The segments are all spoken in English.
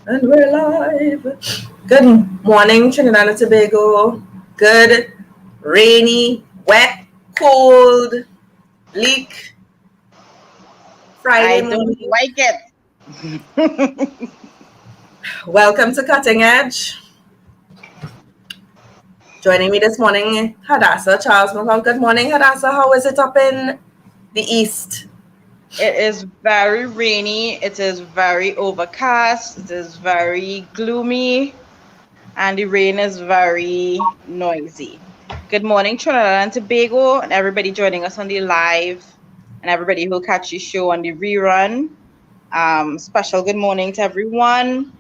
And we're live. Good morning, Trinidad and Tobago. Good, rainy, wet, cold, bleak Friday I don't morning. like it. Welcome to Cutting Edge. Joining me this morning, Hadassah Charles McCall. Good morning, Hadassah. How is it up in the east? It is very rainy. It is very overcast. It is very gloomy. And the rain is very noisy. Good morning, Trinidad and Tobago, and everybody joining us on the live, and everybody who'll catch the show on the rerun. Special good morning to everyone.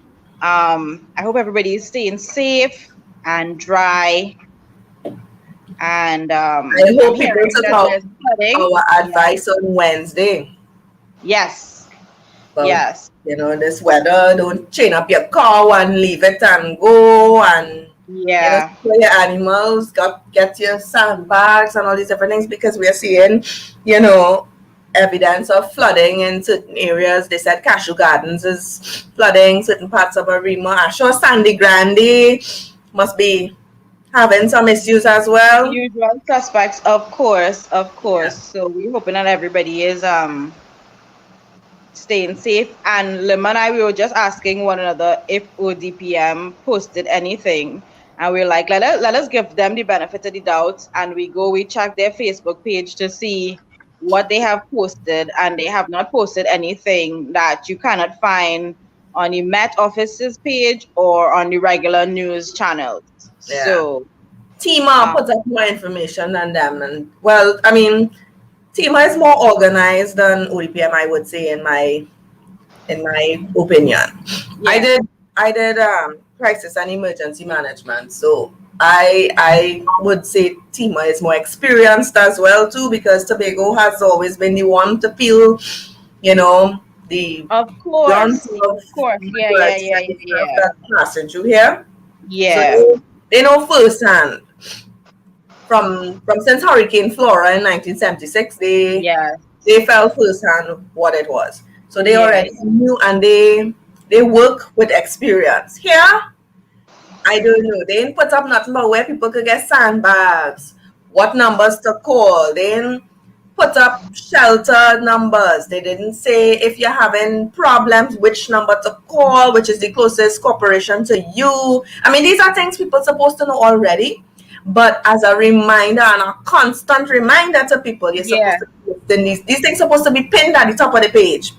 I hope everybody is staying safe and dry. And I I'm hope people hearing took that out there's flooding. our Yeah. advice on Wednesday. Yes. Well, Yes. this weather, don't chain up your car and leave it and go and Yeah. for your animals, get your sandbags and all these different things because we are seeing, you know, evidence of flooding in certain areas. They said Cashew Gardens is flooding, certain parts of Arima. I'm sure Sandy Grande must be having some issues as The well. usual suspects, of course, of Yeah. course. So we're hoping that everybody is staying safe. And Lim and I, we were just asking one another if ODPM posted anything. And we're like, let us give them the benefit of the doubt. And we check their Facebook page to see what they have posted. And they have not posted anything that you cannot find on the Met Office's page or on the regular news channels. Yeah. So, Tima um, puts up more information than them. And well, I mean, Tima is more organized than ODPM, I would say, in my opinion. I yeah. did I did crisis and emergency management, so I would say Tima is more experienced as well too because Tobago has always been the one to feel, you know, the Of brunt course. of Of course. Yeah, yeah, majority yeah, of the yeah, stuff yeah. that's passing through here. So Yeah. they know firsthand from since Hurricane Flora in 1976, Yeah. they felt firsthand what it was. So they Yeah. already knew and they work with experience. Here, I don't know. They didn't put up nothing about where people could get sandbags, what numbers to call. They didn't put up shelter numbers. They didn't say if you're having problems, which number to call, which is the closest corporation to you. I mean, these are things people are supposed to know already. But as a reminder and a constant reminder to people, you're supposed Yeah. to these things supposed to be pinned at the top of the page.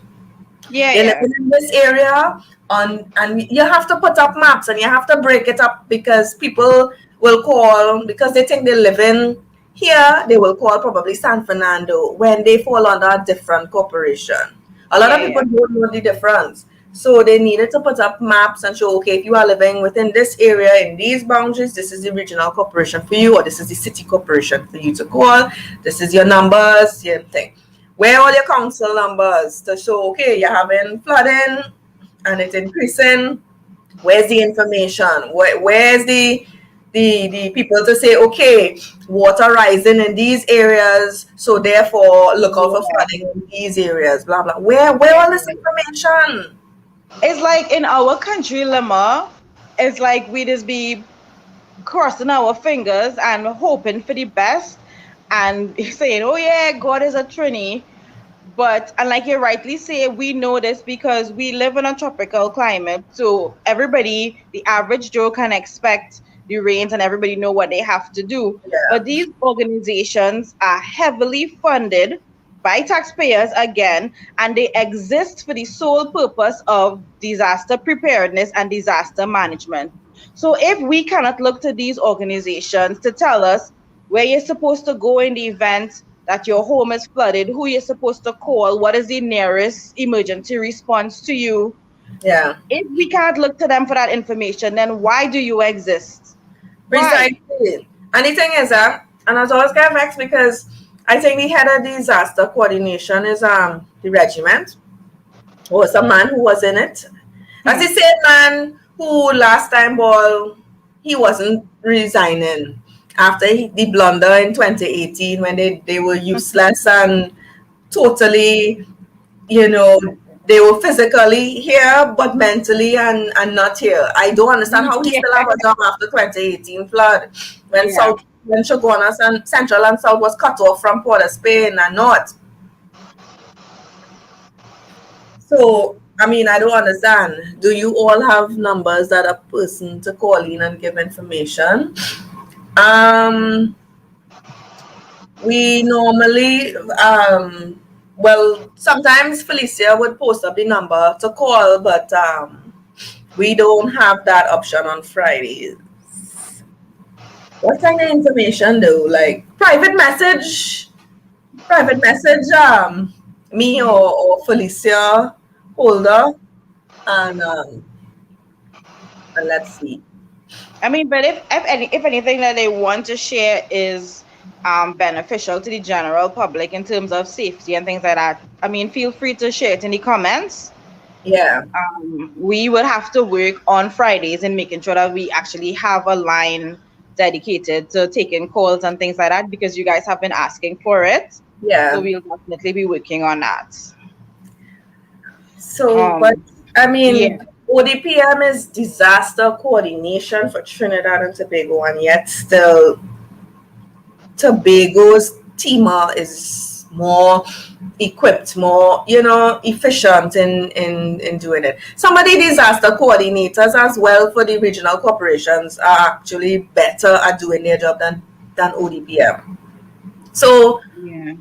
Yeah, You're yeah. living in this area and you have to put up maps and you have to break it up because people will call because they think they live in here, they will call probably San Fernando when they fall under a different corporation. A lot Yeah, of people yeah. don't know the difference. So they needed to put up maps and show, okay, if you are living within this area in these boundaries, this is the regional corporation for you, or this is the city corporation for you to call. This is your numbers, your thing. Where are all your council numbers to show, okay, you're having flooding and it's increasing? Where's the information? Where's the people to say, okay, water rising in these areas, so therefore look out for Yeah. flooding in these areas, blah blah. Where Yeah. all this information? It's like in our country, Lima, it's like we just be crossing our fingers and hoping for the best and saying, oh yeah, God is a Trini. But, and like you rightly say, we know this because we live in a tropical climate. So everybody, the average Joe, can expect the rains and everybody know what they have to do. Yeah, But these organizations are heavily funded by taxpayers again, and they exist for the sole purpose of disaster preparedness and disaster management. So if we cannot look to these organizations to tell us where you're supposed to go in the event that your home is flooded, who you're supposed to call, what is the nearest emergency response to you. yeah, If we can't look to them for that information, then why do you exist? Why? precisely. And the thing is that, and I was always kind of vexed because I think the head of disaster coordination is the regiment, or some man who was in it. That's the Hmm. same man who last time ball he wasn't resigning after the blunder in 2018 when they were useless and totally, you know, they were physically here but mentally and not here. I don't understand how he Yeah. still have a job after 2018 flood when Yeah. Shogunas and Central and South was cut off from Port of Spain and North. So I mean, I don't understand. Do you all have numbers that a person to call in and give information? Um, we normally, well, sometimes Felicia would post up the number to call, but we don't have that option on Fridays. What kind of information though? Like private message, me or Felicia Holder, and let's see. I mean, but if anything that they want to share is beneficial to the general public in terms of safety and things like that, I mean, feel free to share it in the comments. Yeah. We will have to work on Fridays and making sure that we actually have a line dedicated to taking calls and things like that, because you guys have been asking for it. Yeah. So we'll definitely be working on that. So, but I mean, yeah. ODPM is disaster coordination for Trinidad and Tobago, and yet still Tobago's teamer is more equipped, more, efficient in doing it. Some of the disaster coordinators as well for the regional corporations are actually better at doing their job than ODPM. So Yeah.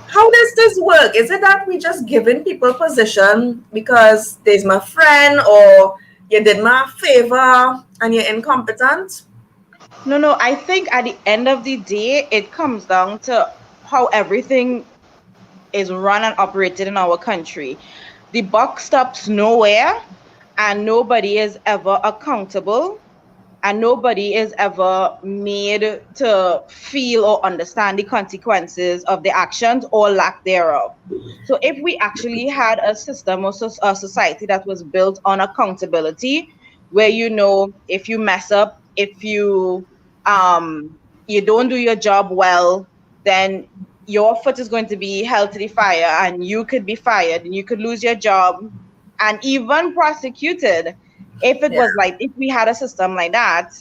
how does this work? Is it that we just giving people position because there's my friend, or you did my favor and you're incompetent? No, I think at the end of the day, it comes down to how everything is run and operated in our country. The buck stops nowhere, and nobody is ever accountable, and nobody is ever made to feel or understand the consequences of the actions or lack thereof. So if we actually had a system or a society that was built on accountability, where if you mess up, if you don't do your job well, then your foot is going to be held to the fire, and you could be fired, and you could lose your job, and even prosecuted. If we had a system like that,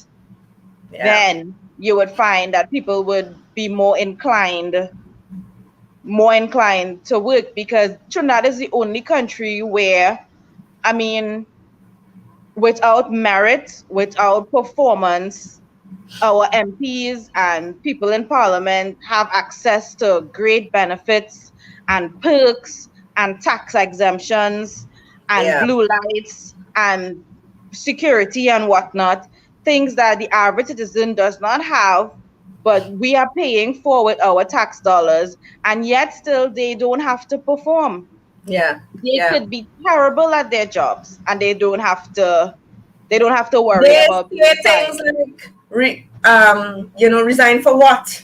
then you would find that people would be more inclined to work, because Trinidad is the only country where, I mean, without merit, without performance, our MPs and people in parliament have access to great benefits and perks and tax exemptions and blue lights and security and whatnot, things that the average citizen does not have, but we are paying for with our tax dollars, and yet still they don't have to perform. They could be terrible at their jobs, and they don't have to worry about things like resign for what?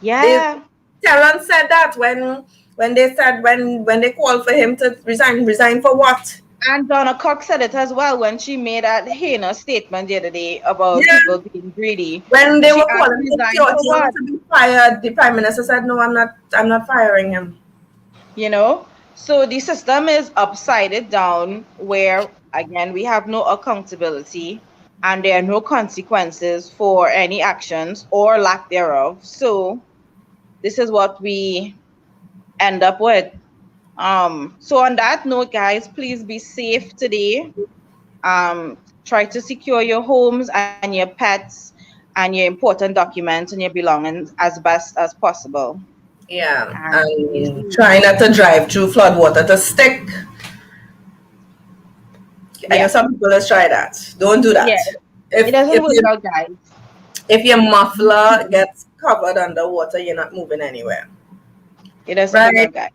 Yeah. Terrence said that when they called for him to resign for what? And Donna Cox said it as well when she made that heinous statement the other day about people being greedy. When they were calling for to be fired, the Prime Minister said, "No, I'm not firing him." So the system is upside down, where again we have no accountability and there are no consequences for any actions or lack thereof. So this is what we end up with. So on that note, guys, please be safe today. Try to secure your homes and your pets and your important documents and your belongings as best as possible. Yeah, and try not to drive through flood water to stick. I know some people just try that. Don't do that. Yeah, it doesn't work out, guys. If your muffler gets covered underwater, you're not moving anywhere. It doesn't work out, guys.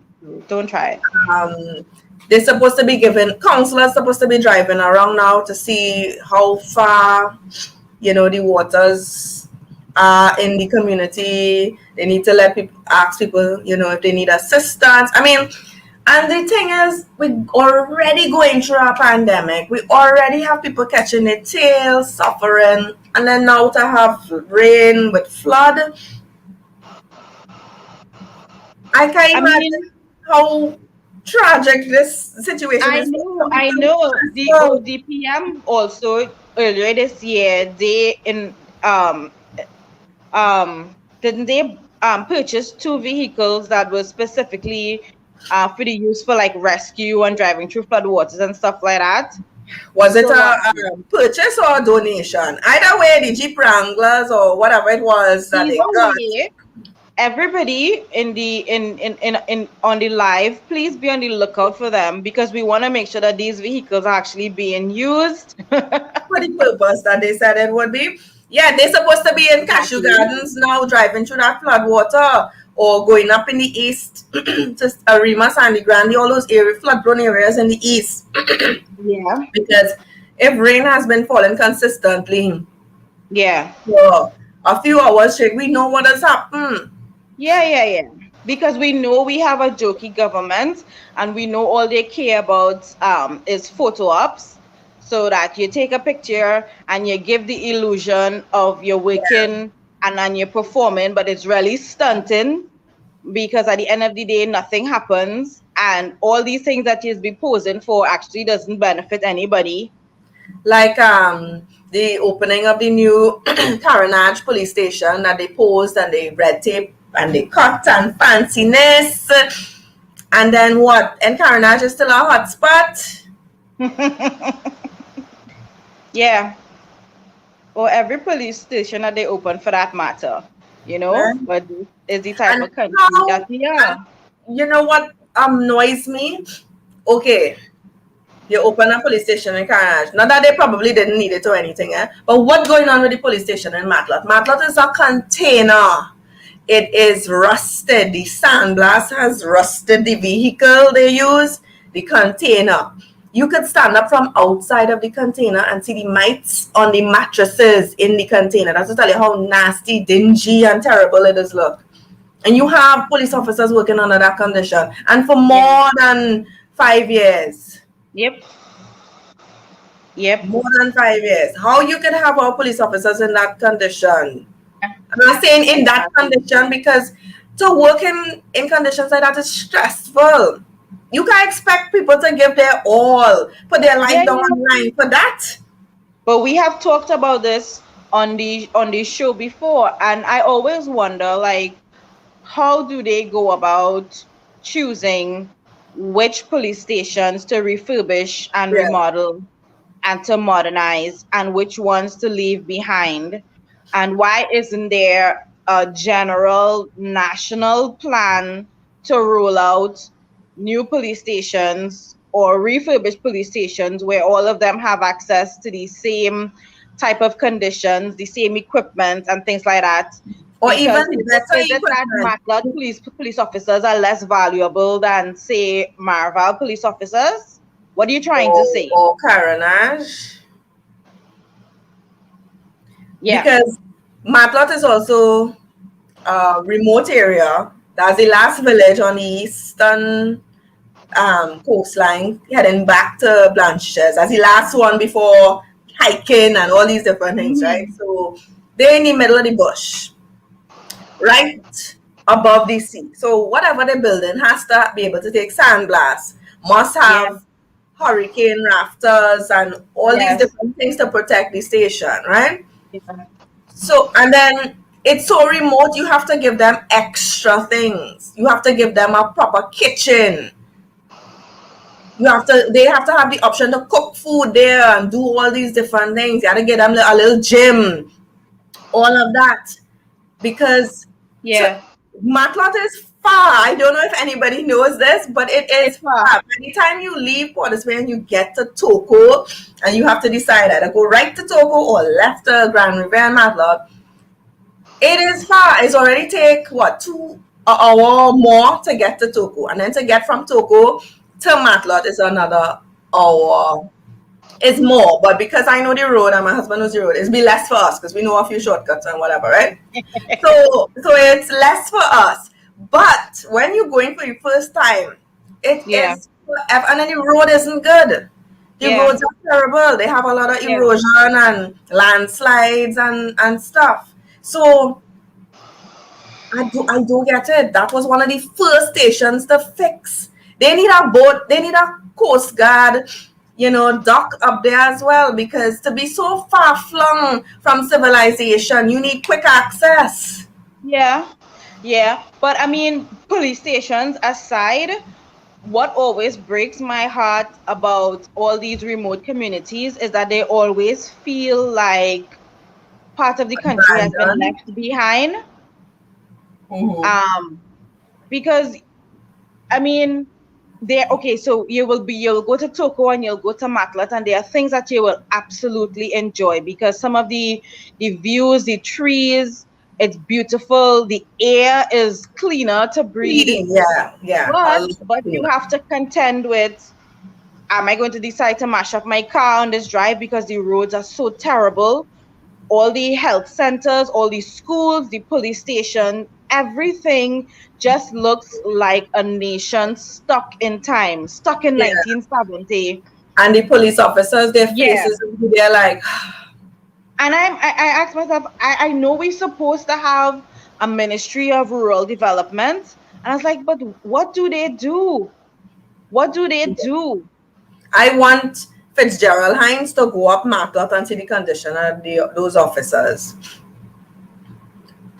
Don't try it. They're supposed to be counselors supposed to be driving around now to see how far, the waters are in the community. They need to ask people, if they need assistance. I mean, and the thing is, we're already going through a pandemic. We already have people catching their tails, suffering, and then now to have rain with flood. I can't imagine how tragic this situation I is for know, some I people. know. The So, ODPM also earlier this year, they in didn't they purchase two vehicles that were specifically for the use for like rescue and driving through floodwaters and stuff like that. was it So a purchase or a donation? Either way, the Jeep Wranglers or whatever it was that they either got. way, everybody in on the live, please be on the lookout for them because we want to make sure that these vehicles are actually being used. For the purpose that they said it would be. Yeah, they're supposed to be in Cashew Exactly. Gardens now, driving through that flood water, or going up in the east to Arima, Sandy Grande, all those flood prone areas in the east. Yeah. Because if rain has been falling consistently Yeah. for a few hours straight, we know what has happened. Yeah. Because we know we have a jokey government and we know all they care about is photo ops. So that you take a picture and you give the illusion of you're working and then you're performing, but it's really stunting because at the end of the day, nothing happens. And all these things that you've been posing for actually doesn't benefit anybody. Like the opening of the new Carenage police station that they posed and they red tape and they cut and fanciness. And then what? And Carenage is still a hot spot. Yeah. Or every police station that they open for that matter, Right? but this is the type And of country how, that we are. you know what annoys me? Okay, you open a police station in Carenage. Not that they probably didn't need it or anything, but what's going on with the police station in Matlot? Matlot is a container. It is rusted. The sandblast has rusted the vehicle they use, the container. You could stand up from outside of the container and see the mites on the mattresses in the container. That's to tell you how nasty, dingy, and terrible it is look. And you have police officers working under that condition. And for more than 5 years. Yep. Yep. More than 5 years. How you can have our police officers in that condition? I'm not saying in that condition because to work in conditions like that is stressful. You can't expect people to give their all, put their life down on the line for that. But we have talked about this on the show before, and I always wonder, like, how do they go about choosing which police stations to refurbish and Yeah. remodel and to modernize and which ones to leave behind? And why isn't there a general national plan to roll out new police stations or refurbished police stations where all of them have access to the same type of conditions, the same equipment and things like that? Or Because even better is it that equipment. Matlot police officers are less valuable than, say, Marval police officers? What are you trying to say? Or Carenage. Yeah. Because Matlot is also a remote area. That's the last village on the eastern coastline heading back to Blanches. That's the last one before hiking and all these different things, right? So they're in the middle of the bush, right above the sea. So whatever they're building has to be able to take sandblast, must have hurricane rafters and all these different things to protect the station, right? Yeah. So, and then it's so remote, you have to give them extra things. You have to give them a proper kitchen. They have to have the option to cook food there and do all these different things. You have to get them a little gym, all of that. Because Matlot is far. I don't know if anybody knows this, but it is far. By the time you leave Port of Spain, you get to Toco, and you have to decide either go right to Toco or left to Grand River and Matlot. It is far. It's already take, what, 2 hour more to get to Toco. And then to get from Toco to Matlot is another hour. It's more, but because I know the road and my husband knows the road, it's be less for us because we know a few shortcuts and whatever, right? so it's less for us. But when you're going for your first time, it is forever, and then the road isn't good. The roads are terrible. They have a lot of erosion and landslides and stuff. So I don't get it. That was one of the first stations to fix. They need a boat, they need a coast guard, dock up there as well, because to be so far flung from civilization, you need quick access. Yeah, yeah. But I mean, police stations aside, what always breaks my heart about all these remote communities is that they always feel like part of the country has been Abandoned. left behind. Mm-hmm. Um, because I mean, there. Okay, so you'll go to Toko and you'll go to Matlat, and there are things that you will absolutely enjoy because some of the views, the trees, it's beautiful. The air is cleaner to breathe. Clean, yeah, yeah. A lot But you cleaner. have to contend with, am I going to decide to mash up my car on this drive because the roads are so terrible? All the health centers, all the schools, the police station, everything just looks like a nation stuck in time, stuck in Yeah. 1970. And the police officers, their Yeah. faces, they're like, And I asked myself, I know we're supposed to have a Ministry of Rural Development. And I was like, but what do they do? What do they do? I want Fitzgerald Hines to go up Matlock and see the condition of those officers.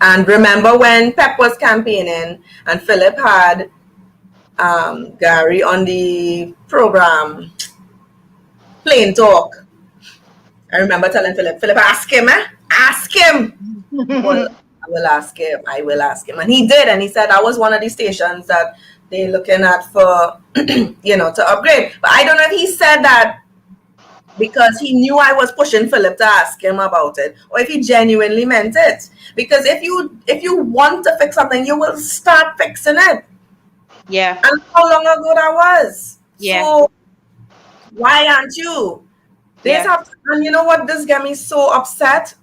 And remember when Pep was campaigning and Philip had Gary on the program, Plain Talk. I remember telling Philip, ask him, eh? Ask him. Well, I will ask him. I will ask him. And he did. And he said that was one of the stations that they're looking at for, to upgrade. But I don't know if he said that because he knew I was pushing Philip to ask him about it, or if he genuinely meant it. Because if you want to fix something, you will start fixing it. Yeah. And how long ago that was? Yeah. So why aren't you? And you know what? This got me so upset.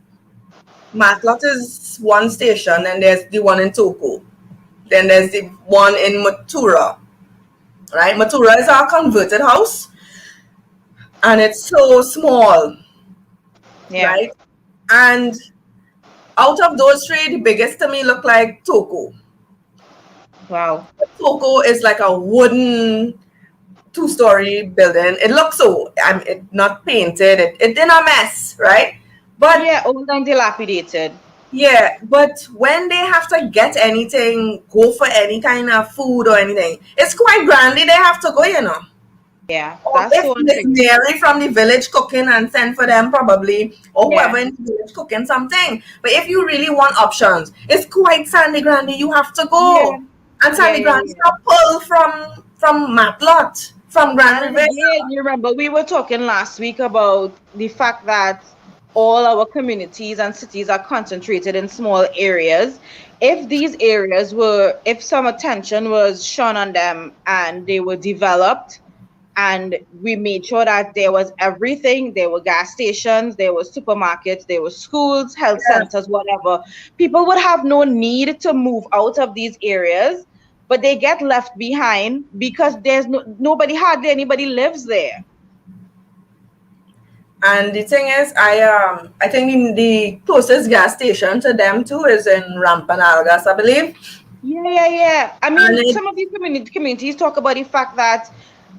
Matlock is one station, and there's the one in Toko. Then there's the one in Matura. Right? Matura is our converted house. And it's so small. Yeah. Right? And out of those three, the biggest to me look like Toko. Wow. Toko is like a wooden 2-story building. It looks so, it not painted. It's in a mess, right? But yeah, old and dilapidated. Yeah, but when they have to get anything, go for any kind of food or anything, it's quite grandy. They have to go, Yeah, Or that's if so Miss Mary from the village cooking and send for them probably, or whoever in the village cooking something. But if you really want options, it's quite Sandy Grandy. You have to go, and Sandy Grandy are pulled from Matlot, from Grand River. Again, you remember we were talking last week about the fact that all our communities and cities are concentrated in small areas. If these areas if some attention was shown on them and they were developed, and we made sure that there was everything, there were gas stations, there were supermarkets, there were schools, health centers, whatever, people would have no need to move out of these areas, but they get left behind because there's hardly anybody lives there. And the thing is, I think the closest gas station to them too is in Rampanalgas, I believe. Yeah. I mean, some of these communities talk about the fact that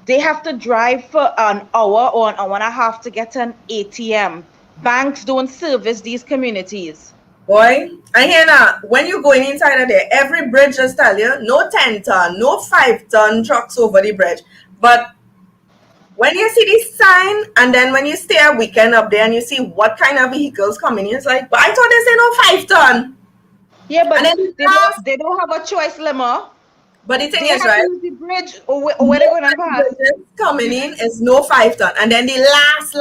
they have to drive for an hour or an hour and a half to get an ATM. Banks don't service these communities. Boy, I hear now, when you're going inside of there, every bridge just tell you, no 10-ton, no 5-ton trucks over the bridge. But when you see this sign, and then when you stay a weekend up there and you see what kind of vehicles coming in, it's like, but I thought they say no 5-ton. Yeah, but they don't have a choice, Lemo. But the thing is, right? The bridge or where they're gonna pass. Coming in is no 5-ton, and then the last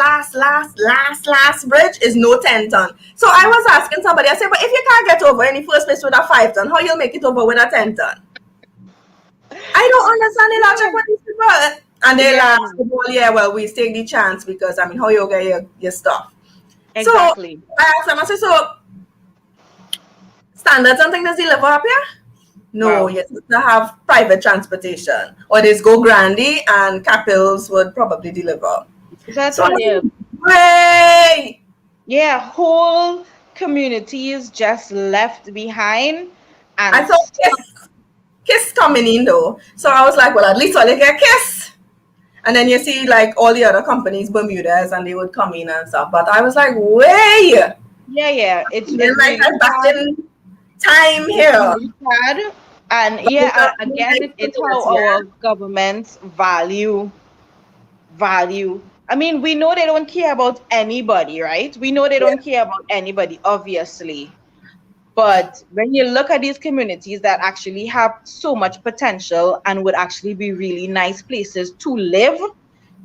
bridge is no 10-ton. So I was asking somebody, I said, but if you can't get over in the first place with a 5-ton, how you'll make it over with a 10-ton? I don't understand the logic with these people. And they laugh, well, we take the chance because how you get your stuff. Exactly. So I asked them, I said, so standards and things deliver up here? No, you have to have private transportation, or there's Go Grandy and Capils would probably deliver. That's way. Yeah, whole communities just left behind. And I thought kiss coming in though. So I was like, well, at least I'll get kiss. And then you see like all the other companies, Bermudas, and they would come in and stuff. But I was like, way. Yeah. It's Then like really I'm back sad. in time It's here. really sad. And But yeah, again, nice it's to how our governments value. I mean, we know they don't care about anybody, right? We know they yeah. don't care about anybody, obviously. But when you look at these communities that actually have so much potential and would actually be really nice places to live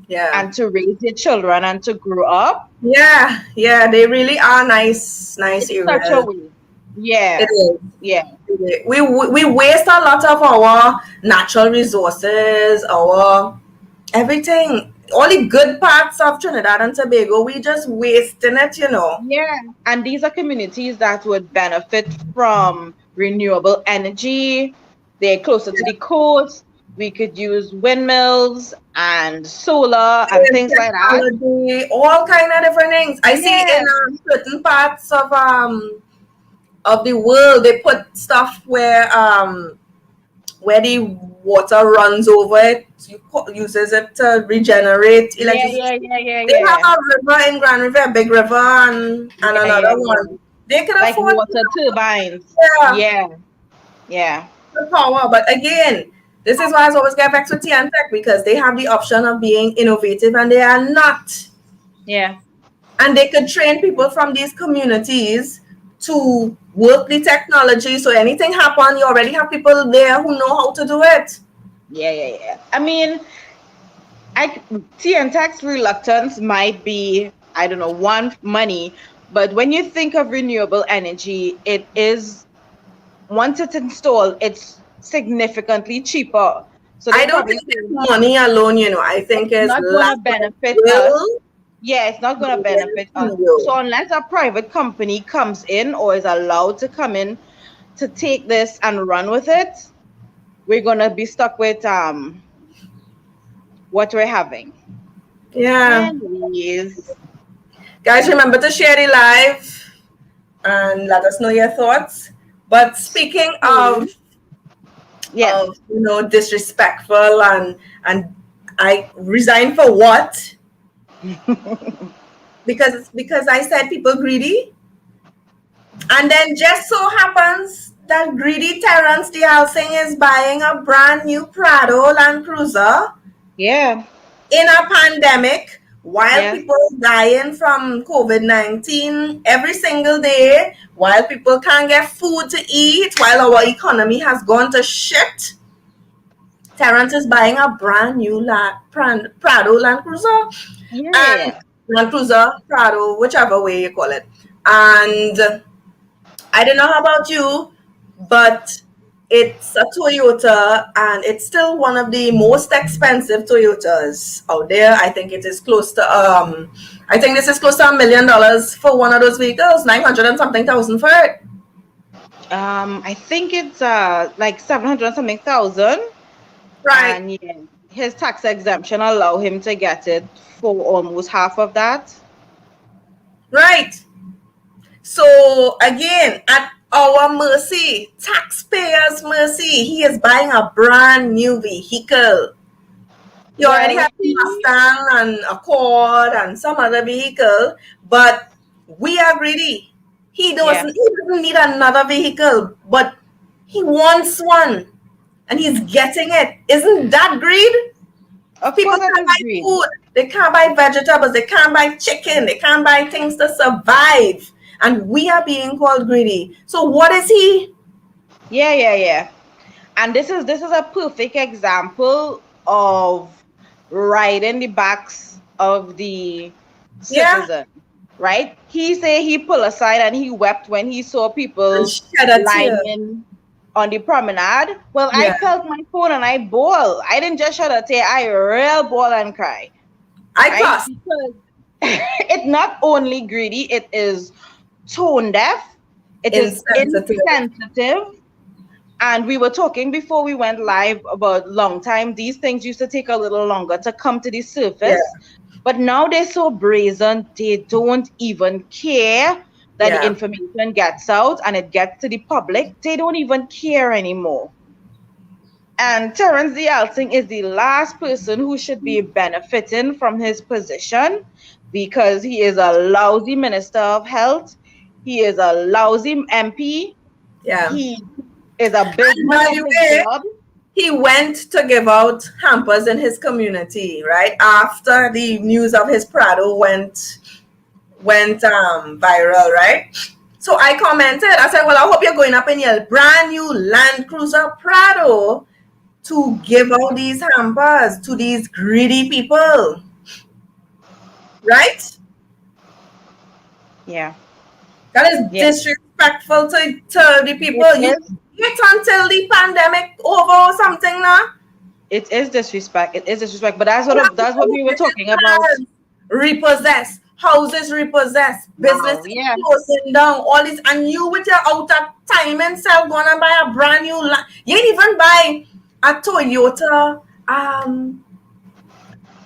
Yeah. and to raise your children and to grow up, Yeah, they really are nice it's such a areas. waste. Yeah, It is. yeah, We waste a lot of our natural resources, our everything, all the good parts of Trinidad and Tobago. We just wasting it, you know. yeah. And these are communities that would benefit from renewable energy. They're closer to the coast. We could use windmills and solar and things like that. Technology, all kind of different things. I see in Yeah, certain parts of the world they put stuff where the water runs over it, uses it to regenerate yeah, electricity. yeah, yeah, yeah, They have yeah. a river in Grand River, a big river, and Yeah, yeah, another yeah. one. They could Like afford water turbines. yeah, Yeah, yeah, the power. But again, this is why I always get back to T and Tech because they have the option of being innovative and they are not. yeah. And they could train people from these communities to work the technology. So anything happen, you already have people there who know how to do it. Yeah. I mean, TNTech's reluctance might be, I don't know, one, money, but when you think of renewable energy, it is, once it's installed, it's significantly cheaper. So they I don't probably think say it's money alone, you know. I think it's it's not going lack to of benefit us. will. Yeah, it's not going to benefit us. You. So unless a private company comes in or is allowed to come in to take this and run with it, we're going to be stuck with what we're having. Yeah. Anyways, Guys, remember to share the live and let us know your thoughts. But speaking yes. of disrespectful and I resigned for what? because I said people greedy. And then just so happens that greedy Terrence the Alsing is buying a brand new Prado Land Cruiser. Yeah. In a pandemic, while Yes. people dying from COVID-19 every single day, while people can't get food to eat, while our economy has gone to shit, Terrence is buying a brand new Prado Land Cruiser. Yeah. And Land Cruiser, Prado, whichever way you call it. And I don't know how about you, but it's a Toyota and it's still one of the most expensive Toyotas out there. I think it is close to I think this is close to $1 million for one of those vehicles, 900 and something thousand for it. I think it's like 700 something thousand. Right. And yeah, his tax exemption allow him to get it for almost half of that. Right. So again, at our mercy, taxpayers' mercy, he is buying a brand new vehicle. He already has a Mustang and a Accord and some other vehicle, but we are greedy. He doesn't need another vehicle, but he wants one and he's getting it. Isn't that greed? Of People course, can't buy food, they can't buy vegetables, they can't buy chicken, they can't buy things to survive. And we are being called greedy. So what is he? Yeah. And this is a perfect example of riding the backs of the citizen, right? He say he pulled aside and he wept when he saw people lying on the promenade. Well, I felt my phone and I bawl. I didn't just shed a tear, I real bawl and cry. Because it's not only greedy, it is tone deaf, it is insensitive. And we were talking before we went live about long time. These things used to take a little longer to come to the surface. But now they're so brazen, they don't even care that the information gets out and it gets to the public. They don't even care anymore. And Terence D. Alsing is the last person who should be benefiting from his position because he is a lousy Minister of Health. He is a lousy MP. Yeah. He is a And business by of the his way, job. he went to give out hampers in his community, right? After the news of his Prado went viral, right? So I commented, I said, well, I hope you're going up in your brand new Land Cruiser Prado to give out these hampers to these greedy people, right? Yeah. That is Yeah. disrespectful to the people. You It is. wait until the pandemic over or something now. It is disrespect. It is disrespect. But that's what we were talking about. Repossess, houses repossessed, Wow. businesses Yeah. closing down, all this, and you with your out of time and sell going and buy a brand new land. You ain't even buy a Toyota,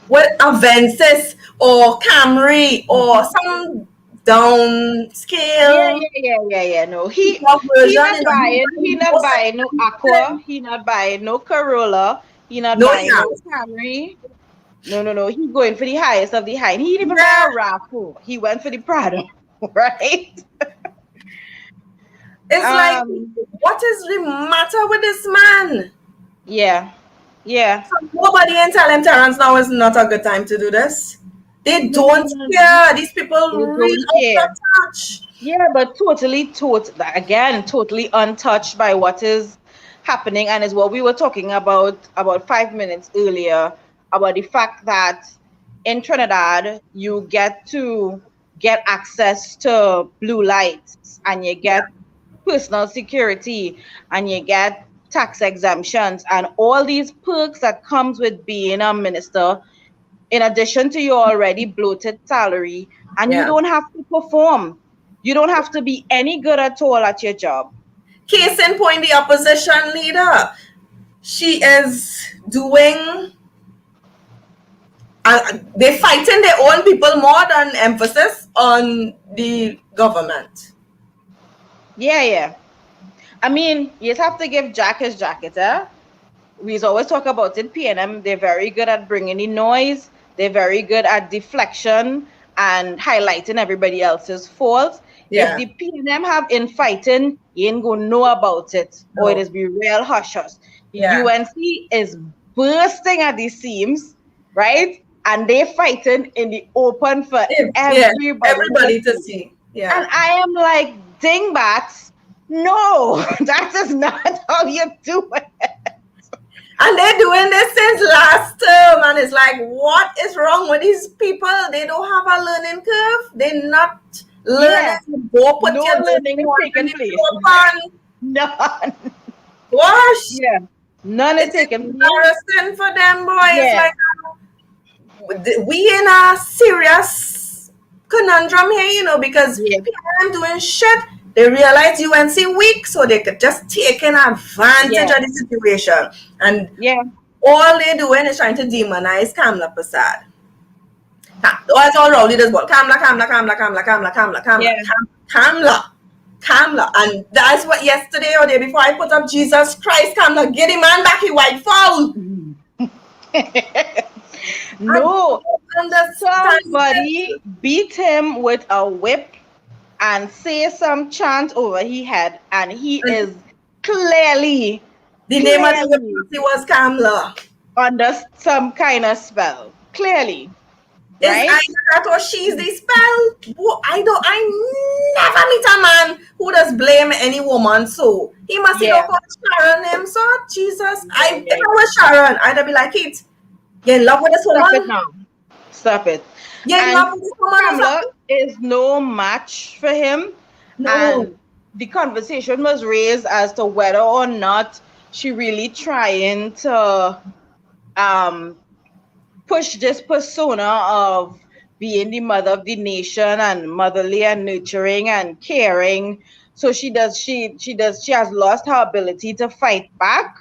what Avensis or Camry or some downscale Yeah. No, he version. not buying. He not buying no Aqua. He not buying no Corolla. He not No, buying yeah. no Camry. No. He going for the highest of the high. And he didn't even Yeah. buy a Raffle. He went for the Prado, right? It's like, what is the matter with this man? Yeah. Nobody can tell him Terrence now is not a good time to do this. They don't care. These people They really don't care. out of touch. Yeah, but totally untouched by what is happening, and is what we were talking about 5 minutes earlier, about the fact that in Trinidad you get to get access to blue lights, and you get personal security, and you get tax exemptions, and all these perks that comes with being a minister, in addition to your already bloated salary, and you Yeah. don't have to perform. You don't have to be any good at all at your job. Case in point, the opposition leader. She is doing. They're fighting their own people more than emphasis on the government. Yeah. I mean, you just have to give Jack his jacket, eh? We always talk about it, PNM, they're very good at bringing in noise. They're very good at deflection and highlighting everybody else's faults. Yeah. If the PNM have infighting, you ain't gonna know about it, or it is be real hush-hush. Yeah. UNC is bursting at the seams, right? And they're fighting in the open for everybody to see. Yeah. And I am like, dingbats, no, that is not how you do it. And they're doing this since last term, and it's like, what is wrong with these people? They don't have a learning curve. They're not learning. Go put No your learning is taking place. None. Gosh. Yeah. None is taking place. Embarrassing for them, boy. Yeah. It's like we in a serious conundrum here, you know, because people are doing shit. They realize UNC weak, so they could just take advantage of the situation. And all they're doing is trying to demonize Kamla Prasad. That's all rowdy does, but Kamla. And that's what yesterday or day before I put up Jesus Christ, Kamla, get him man back, he white foul. No, somebody beat him with a whip and say some chant over his head, and he is clearly the name of the whip was Kamla under some kind of spell. Clearly. Is either that or she's the spell. I never meet a man who does blame any woman. So he must be called Sharon him. So Jesus, if I was Sharon, I'd be like, it. You're in love with this woman. Stop it now. Stop it. You're in love with this woman. Kamla is no match for him. No. And the conversation was raised as to whether or not she really trying to push this persona of being the mother of the nation and motherly and nurturing and caring. So she has lost her ability to fight back.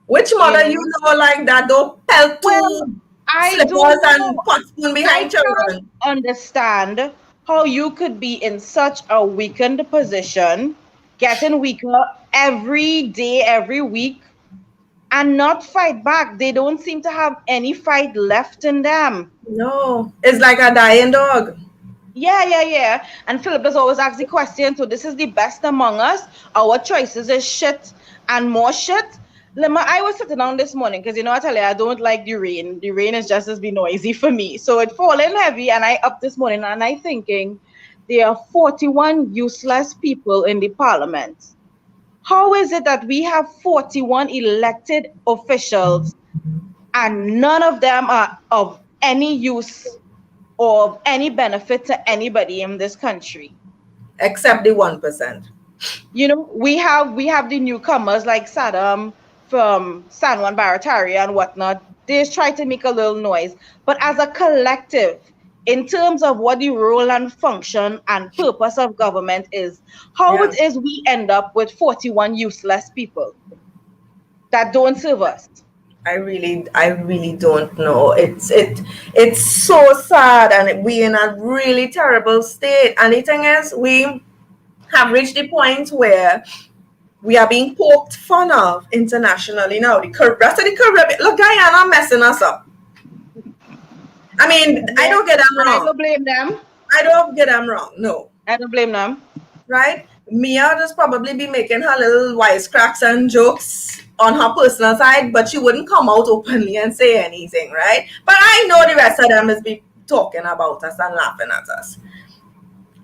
Which mother you know like that don't pelt slippers and pot spoon behind children? Understand how you could be in such a weakened position, getting weaker every day, every week, and not fight back. They don't seem to have any fight left in them. No, it's like a dying dog. Yeah. And Philip does always ask the question, so this is the best among us. Our choices is shit and more shit. Lema, I was sitting down this morning because, I tell you, I don't like the rain. The rain is just as be noisy for me. So it falling heavy, and I up this morning and I thinking there are 41 useless people in the parliament. How is it that we have 41 elected officials and none of them are of any use or of any benefit to anybody in this country? Except the 1%. We have the newcomers like Saddam from San Juan Barataria and whatnot. They just try to make a little noise. But as a collective, in terms of what the role and function and purpose of government is, how it is we end up with 41 useless people that don't serve us. I really don't know. It's so sad, and we're in a really terrible state. And the thing is, we have reached the point where we are being poked fun of internationally now. The rest of the Caribbean, look, Guyana messing us up. I mean, I don't get them wrong. I don't blame them. I don't get them wrong. No. I don't blame them. Right? Mia just probably be making her little wisecracks and jokes on her personal side, but she wouldn't come out openly and say anything, right? But I know the rest of them is be talking about us and laughing at us.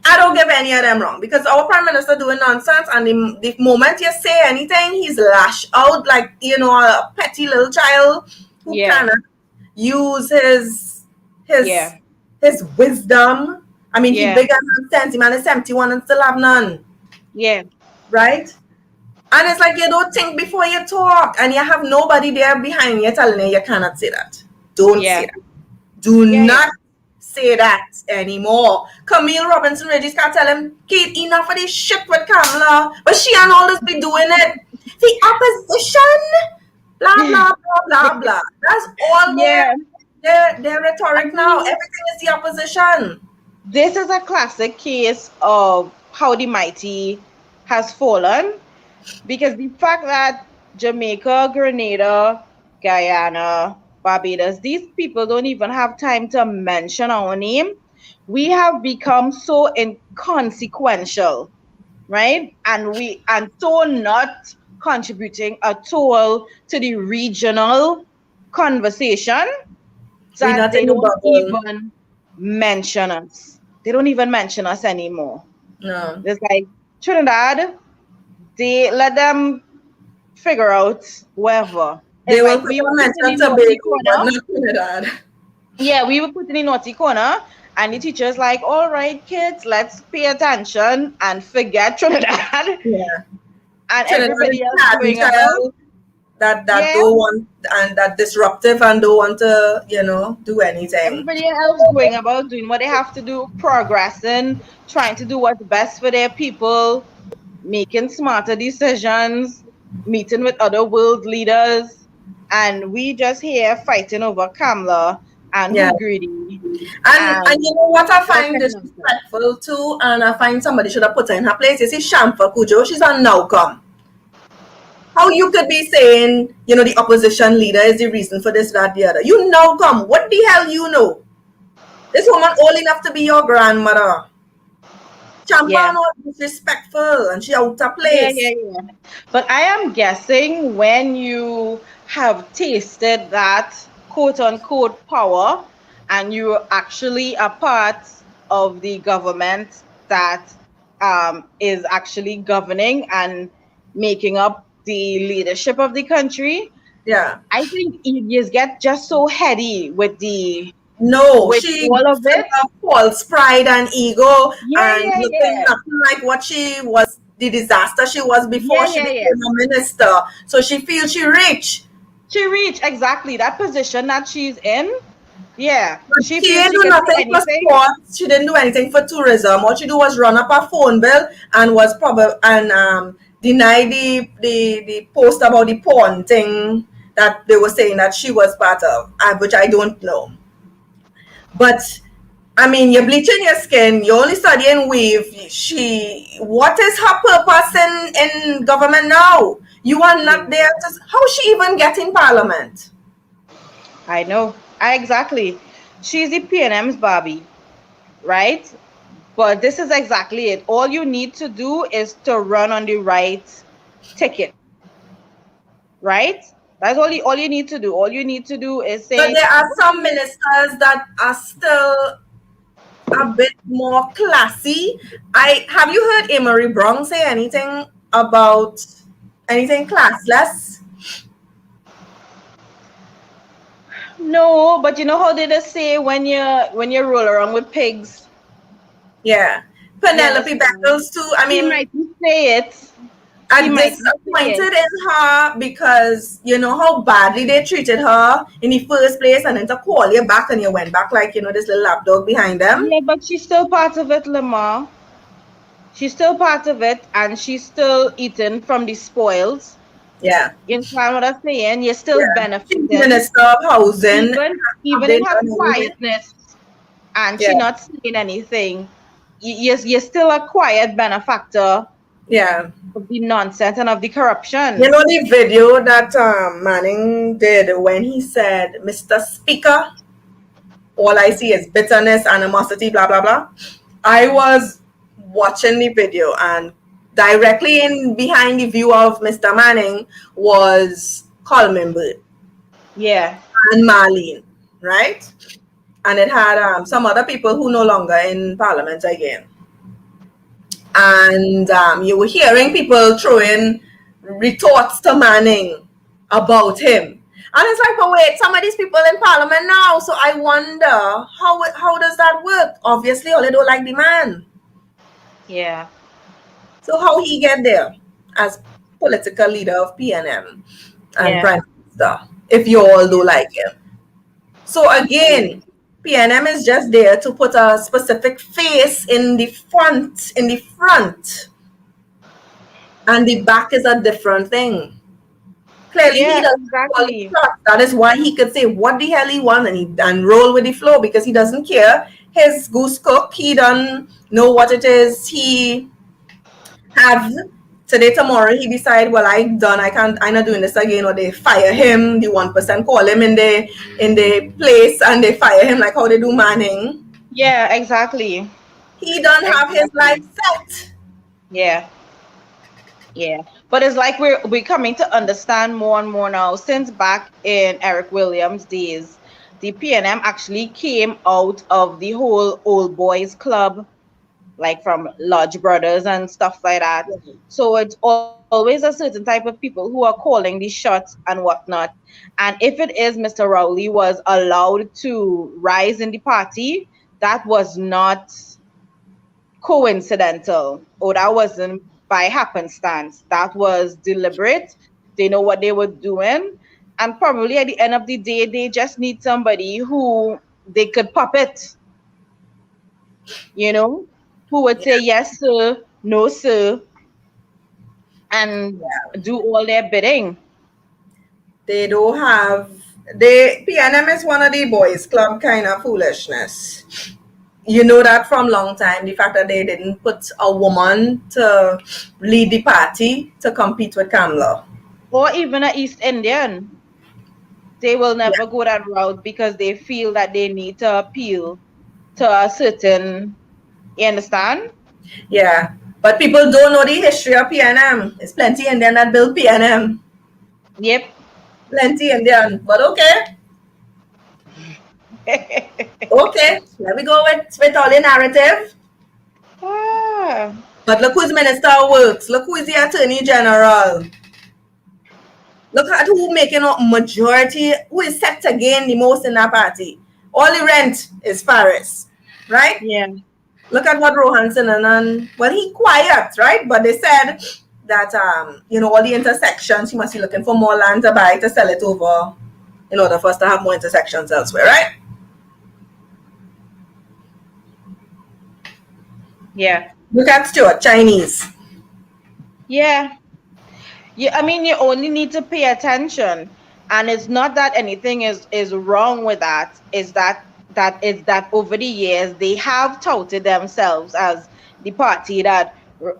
I don't give any of them wrong, because our prime minister doing nonsense, and the moment you say anything, he's lashed out like, a petty little child who cannot use his wisdom. I mean, he's bigger than sense. The man is 71 and still have none. Yeah. Right? And it's like you don't think before you talk, and you have nobody there behind you telling you cannot say that. Don't say that. Do not say that anymore. Camille Robinson Regis can't tell him, Kate, enough of this shit with Kamala. But she and all this be doing it. The opposition, blah, blah, blah, blah, blah. That's all their rhetoric now. Everything is the opposition. This is a classic case of how the mighty has fallen, because the fact that Jamaica, Grenada, Guyana, Barbados, these people don't even have time to mention our name. We have become so inconsequential, right? And so not contributing at all to the regional conversation that they don't even mention us. They don't even mention us anymore. No. It's like Trinidad, they let them figure out wherever. They will mention Tobago, but not Trinidad. Yeah, we were put in the naughty corner, and the teacher's like, all right, kids, let's pay attention and forget Trinidad. Yeah. And Trinidad, everybody else going out. That don't want, and that disruptive and don't want to, do anything. Everybody else going about doing what they have to do, progressing, trying to do what's best for their people, making smarter decisions, meeting with other world leaders, and we just here fighting over Kamala and who's greedy. And you know what I find disrespectful too, and I find somebody should have put her in her place. You see, Shamfa Kujo, she's on Nowcom. How you could be saying, the opposition leader is the reason for this, that, the other. You now come. What the hell you know? This woman old enough to be your grandmother. Champa not disrespectful, and she out of place. Yeah. But I am guessing when you have tasted that quote-unquote power, and you're actually a part of the government that is actually governing and making up the leadership of the country. Yeah. I think you get just so heady with she all of it. False pride and ego and looking nothing like what she was, the disaster she was before she became a minister. So she feels she reached. She reached exactly that position that she's in. Yeah. But she didn't do nothing for sports. She didn't do anything for tourism. All she did was run up a phone bill and was deny the post about the porn thing that they were saying that she was part of, which I don't know. But I mean, you're bleaching your skin, you're only studying weave. What is her purpose in government now? You are not there to, how she even get in parliament? I know. Exactly. She's the PNM's Barbie, right? But this is exactly it. All you need to do is to run on the right ticket, right? That's all you need to do. All you need to do is But say, there are some ministers that are still a bit more classy. Have you heard Emery Brown say anything about anything classless? no, but you know how they just say when you roll around with pigs? Yeah. You Penelope understand? Beckles too. I He mean, might say it. He I'm might say disappointed it. in her because you know how badly they treated her in the first place, and then to call you back and you went back like this little lapdog behind them. Yeah, but she's still part of it, Lamar. She's still part of it, and she's still eating from the spoils. Yeah. You understand what I'm saying? You're still Yeah. She's benefiting, Minister of Housing. Have even they in her done anything? quietness, and Yeah. she not saying anything. You're still a quiet benefactor Yeah. of the nonsense and of the corruption. You know the video that Manning did when he said, Mr. Speaker, all I see is bitterness, animosity, blah, blah, blah. I was watching the video, and directly in behind the view of Mr. Manning was Coleman Bird Yeah. and Marlene, right? And it had some other people who no longer in parliament again. And you were hearing people throwing retorts to Manning about him. And it's like, but wait, some of these people in parliament now, so I wonder how does that work? Obviously, all they don't like the man. Yeah. So how he get there as political leader of PNM and Prime Minister, if you all do like him? So again, PNM is just there to put a specific face in the front, and the back is a different thing. Clearly, he doesn't call the Exactly. shots. That is why he could say what the hell he wants and roll with the flow, because he doesn't care. His goose cook, he don't know what it is he have today, tomorrow. He decide, well, I'm done. I'm not doing this again. Or they fire him. The 1% call him in the place and they fire him like how they do Manning. Yeah, exactly. He don't have his life set. Yeah. Yeah. But it's like we're coming to understand more and more now. Since back in Eric Williams' days, the PNM actually came out of the whole old boys club, like from Lodge Brothers and stuff like that. So it's always a certain type of people who are calling the shots and whatnot. And if it is Mr. Rowley was allowed to rise in the party, that was not coincidental, or that wasn't by happenstance. That was deliberate. They know what they were doing. And probably at the end of the day, they just need somebody who they could puppet, who would say, yes, sir, no, sir, and do all their bidding. They don't have. They PNM is one of the boys club kind of foolishness. You know that from long time, the fact that they didn't put a woman to lead the party to compete with Kamala. Or even an East Indian. They will never go that route because they feel that they need to appeal to a certain, you understand? Yeah. But people don't know the history of PNM. There's plenty Indian that built PNM. Yep. Plenty Indian. But okay. Okay. Let me go with all the narrative. But look who's minister works. Look who is the attorney general. Look at who making up majority, who is set to gain the most in that party. All the rent is Faris, right? Yeah. Look at what Rohanson and well, he quiet, right? But they said that all the intersections, he must be looking for more land to buy to sell it over in order for us to have more intersections elsewhere, right? Yeah. Look at Stuart, Chinese. Yeah. I mean, you only need to pay attention. And it's not that anything is wrong with that. It's that over the years they have touted themselves as the party that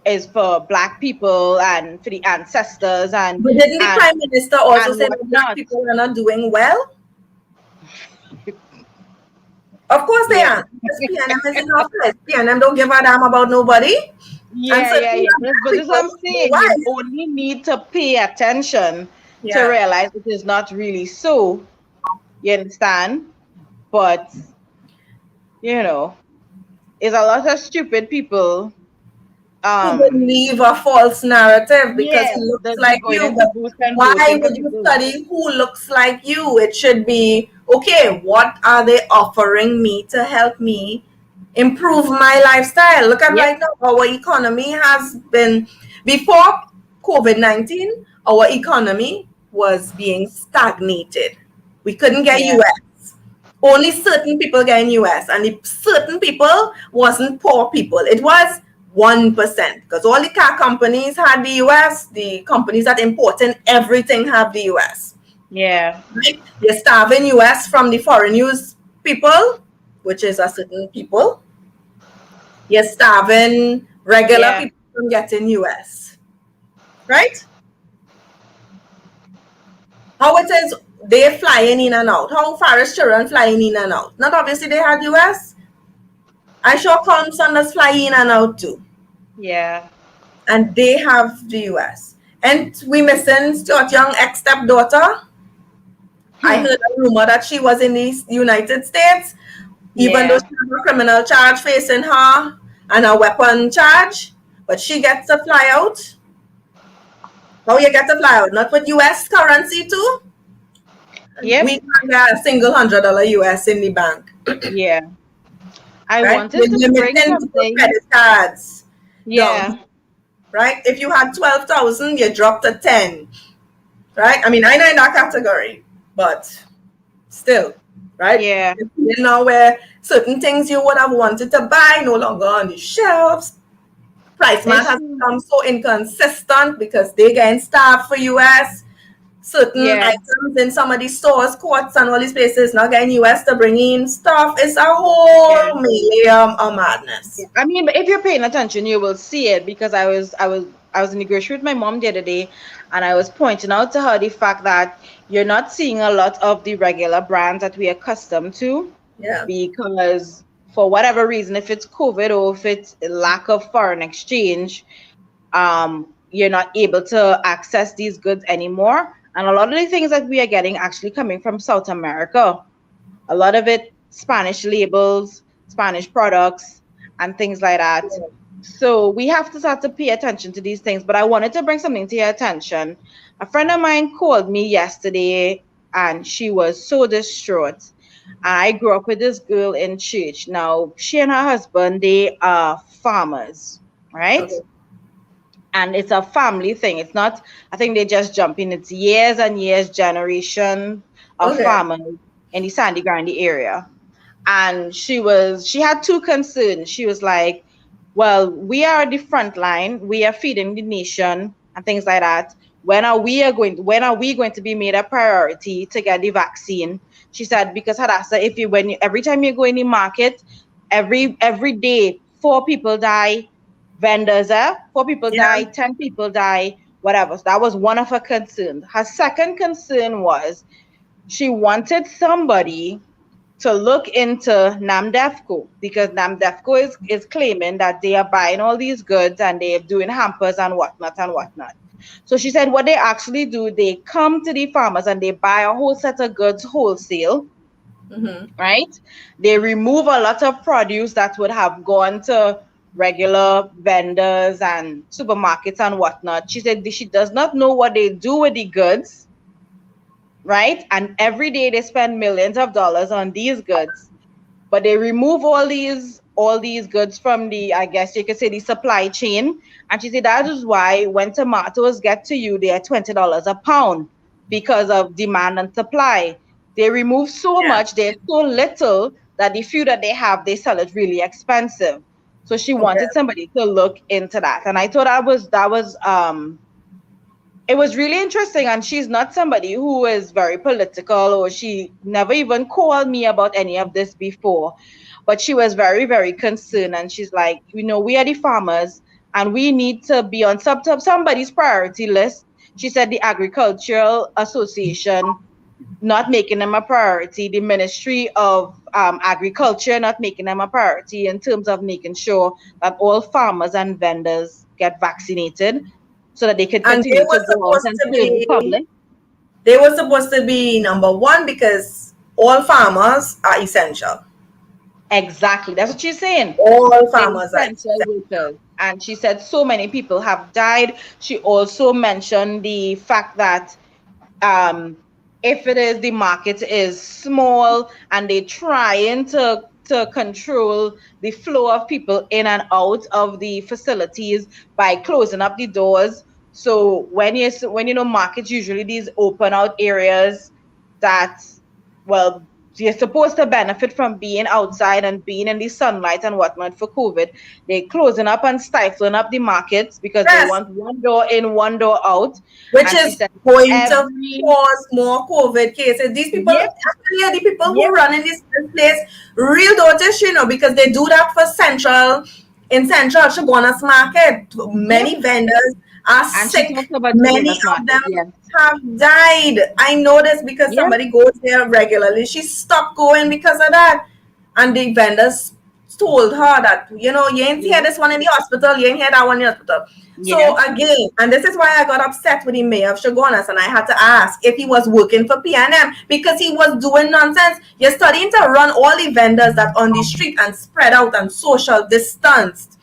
is for Black people and for the ancestors But didn't the and Prime Minister also and say that Black whatnot. people are not doing well? Of course they Yeah. are. Because PNM is in office. PNM don't give a damn about nobody. And certainly Yeah. not But Black this is what people. I'm saying. You Otherwise, only need to pay attention to yeah. realize it is not really so. You understand? But you know, it's a lot of stupid people. Who Um, believe a false narrative because yeah, he looks that they're like going you. into But booth and why voting for would you people. study who looks like you? It should be okay, what are they offering me to help me improve my lifestyle? Look at Yep. right now, our economy has been, before COVID-19, our economy was being stagnated. We couldn't get Yeah. US. Only certain people get in US, and the certain people wasn't poor people. It was 1%, because all the car companies had the US. The companies that importing everything have the US. Yeah. Right? You're starving US from the foreign use people, which is a certain people. You're starving regular Yeah. people from getting US. Right? How it is they flying in and out. How far is children flying in and out? Not obviously they had US. I sure Colin Sanders fly in and out too. Yeah. And they have the US. And we missing Stuart Young ex stepdaughter. I Hmm. heard a rumor that she was in the United States, even though Yeah. she has a criminal charge facing her and a weapon charge. But she gets to fly out. How you get to fly out? Not with US currency too? We Yep. can't get a single $100 US in the bank. Yeah. I Right? wanted You're to bring limiting people's something. credit cards Yeah. down. Right? If you had 12,000, you dropped to 10. Right? I mean, I know in that category, but still, right? Yeah. You know where certain things you would have wanted to buy no longer on the shelves. Price man It's has become so inconsistent because they getting starved for US. Certain yeah. items in some of these stores, courts, and all these places not getting US to bring in stuff. It's a whole Yeah. million of madness. I mean, but if you're paying attention, you will see it because I was in the grocery with my mom the other day, and I was pointing out to her the fact that you're not seeing a lot of the regular brands that we're accustomed to Yeah. because for whatever reason, if it's COVID or if it's lack of foreign exchange, you're not able to access these goods anymore. And a lot of the things that we are getting actually coming from South America. A lot of it Spanish labels, Spanish products, and things like that. So we have to start to pay attention to these things. But I wanted to bring something to your attention. A friend of mine called me yesterday and she was so distraught. I grew up with this girl in church. Now, she and her husband, they are farmers, right? Okay. And it's a family thing. It's not, I think they just jump in. It's years and years, generation of Okay. farmers in the Sandy Grande area. And she had two concerns. She was like, well, we are the front line, we are feeding the nation and things like that. When are we going to be made a priority to get the vaccine? She said, because Hadassah, every time you go in the market, every day 4 people die, vendors, 4 people Yeah. die, 10 people die, whatever. So that was one of her concerns. Her second concern was she wanted somebody to look into NAMDEFCO because NAMDEFCO is claiming that they are buying all these goods and they're doing hampers and whatnot and whatnot. So she said what they actually do, they come to the farmers and they buy a whole set of goods wholesale, Mm-hmm. right? They remove a lot of produce that would have gone to regular vendors and supermarkets and whatnot. She said she does not know what they do with the goods, right? And every day they spend millions of dollars on these goods, but they remove all these goods from the, I guess you could say, the supply chain. And she said that is why when tomatoes get to you, they are $20 a pound because of demand and supply. They remove so Yeah. much, there's so little that the few that they have, they sell it really expensive. So she Okay. wanted somebody to look into that. And I thought that was it was really interesting. And she's not somebody who is very political, or she never even called me about any of this before, but she was very, very concerned. And she's like, we are the farmers, and we need to be on somebody's priority list. She said the Agricultural Association not making them a priority, the Ministry of Agriculture not making them a priority in terms of making sure that all farmers and vendors get vaccinated so that they could And they continue to were go out supposed and to serve the be public. they were supposed to be number one because all farmers are essential. Exactly. That's what she's saying. All They're farmers are essential essential. workers. And she said so many people have died. She also mentioned the fact that if it is the market is small and they trying to control the flow of people in and out of the facilities by closing up the doors. So when you know markets, usually these open out areas that, well, you're supposed to benefit from being outside and being in the sunlight and whatnot for COVID. They're closing up and stifling up the markets because they Yes, want one door in, one door out. which And she is said going to every, cause more COVID cases. These people, yep, actually, are the people who yep, run in this place, real notice, because they do that for in Central Chabonas Market. yep. Many vendors are And she sick. talked about Many Chabonas of Market, them yes. have died. I know this because Yep, somebody goes there regularly. She stopped going because of that. And the vendors told her that, you ain't hear yep, this one in the hospital, you ain't hear that one in the hospital. So yeah, again, and this is why I got upset with the mayor of Chaguanas, and I had to ask if he was working for PNM because he was doing nonsense. You're starting to run all the vendors that on the street and spread out and social distanced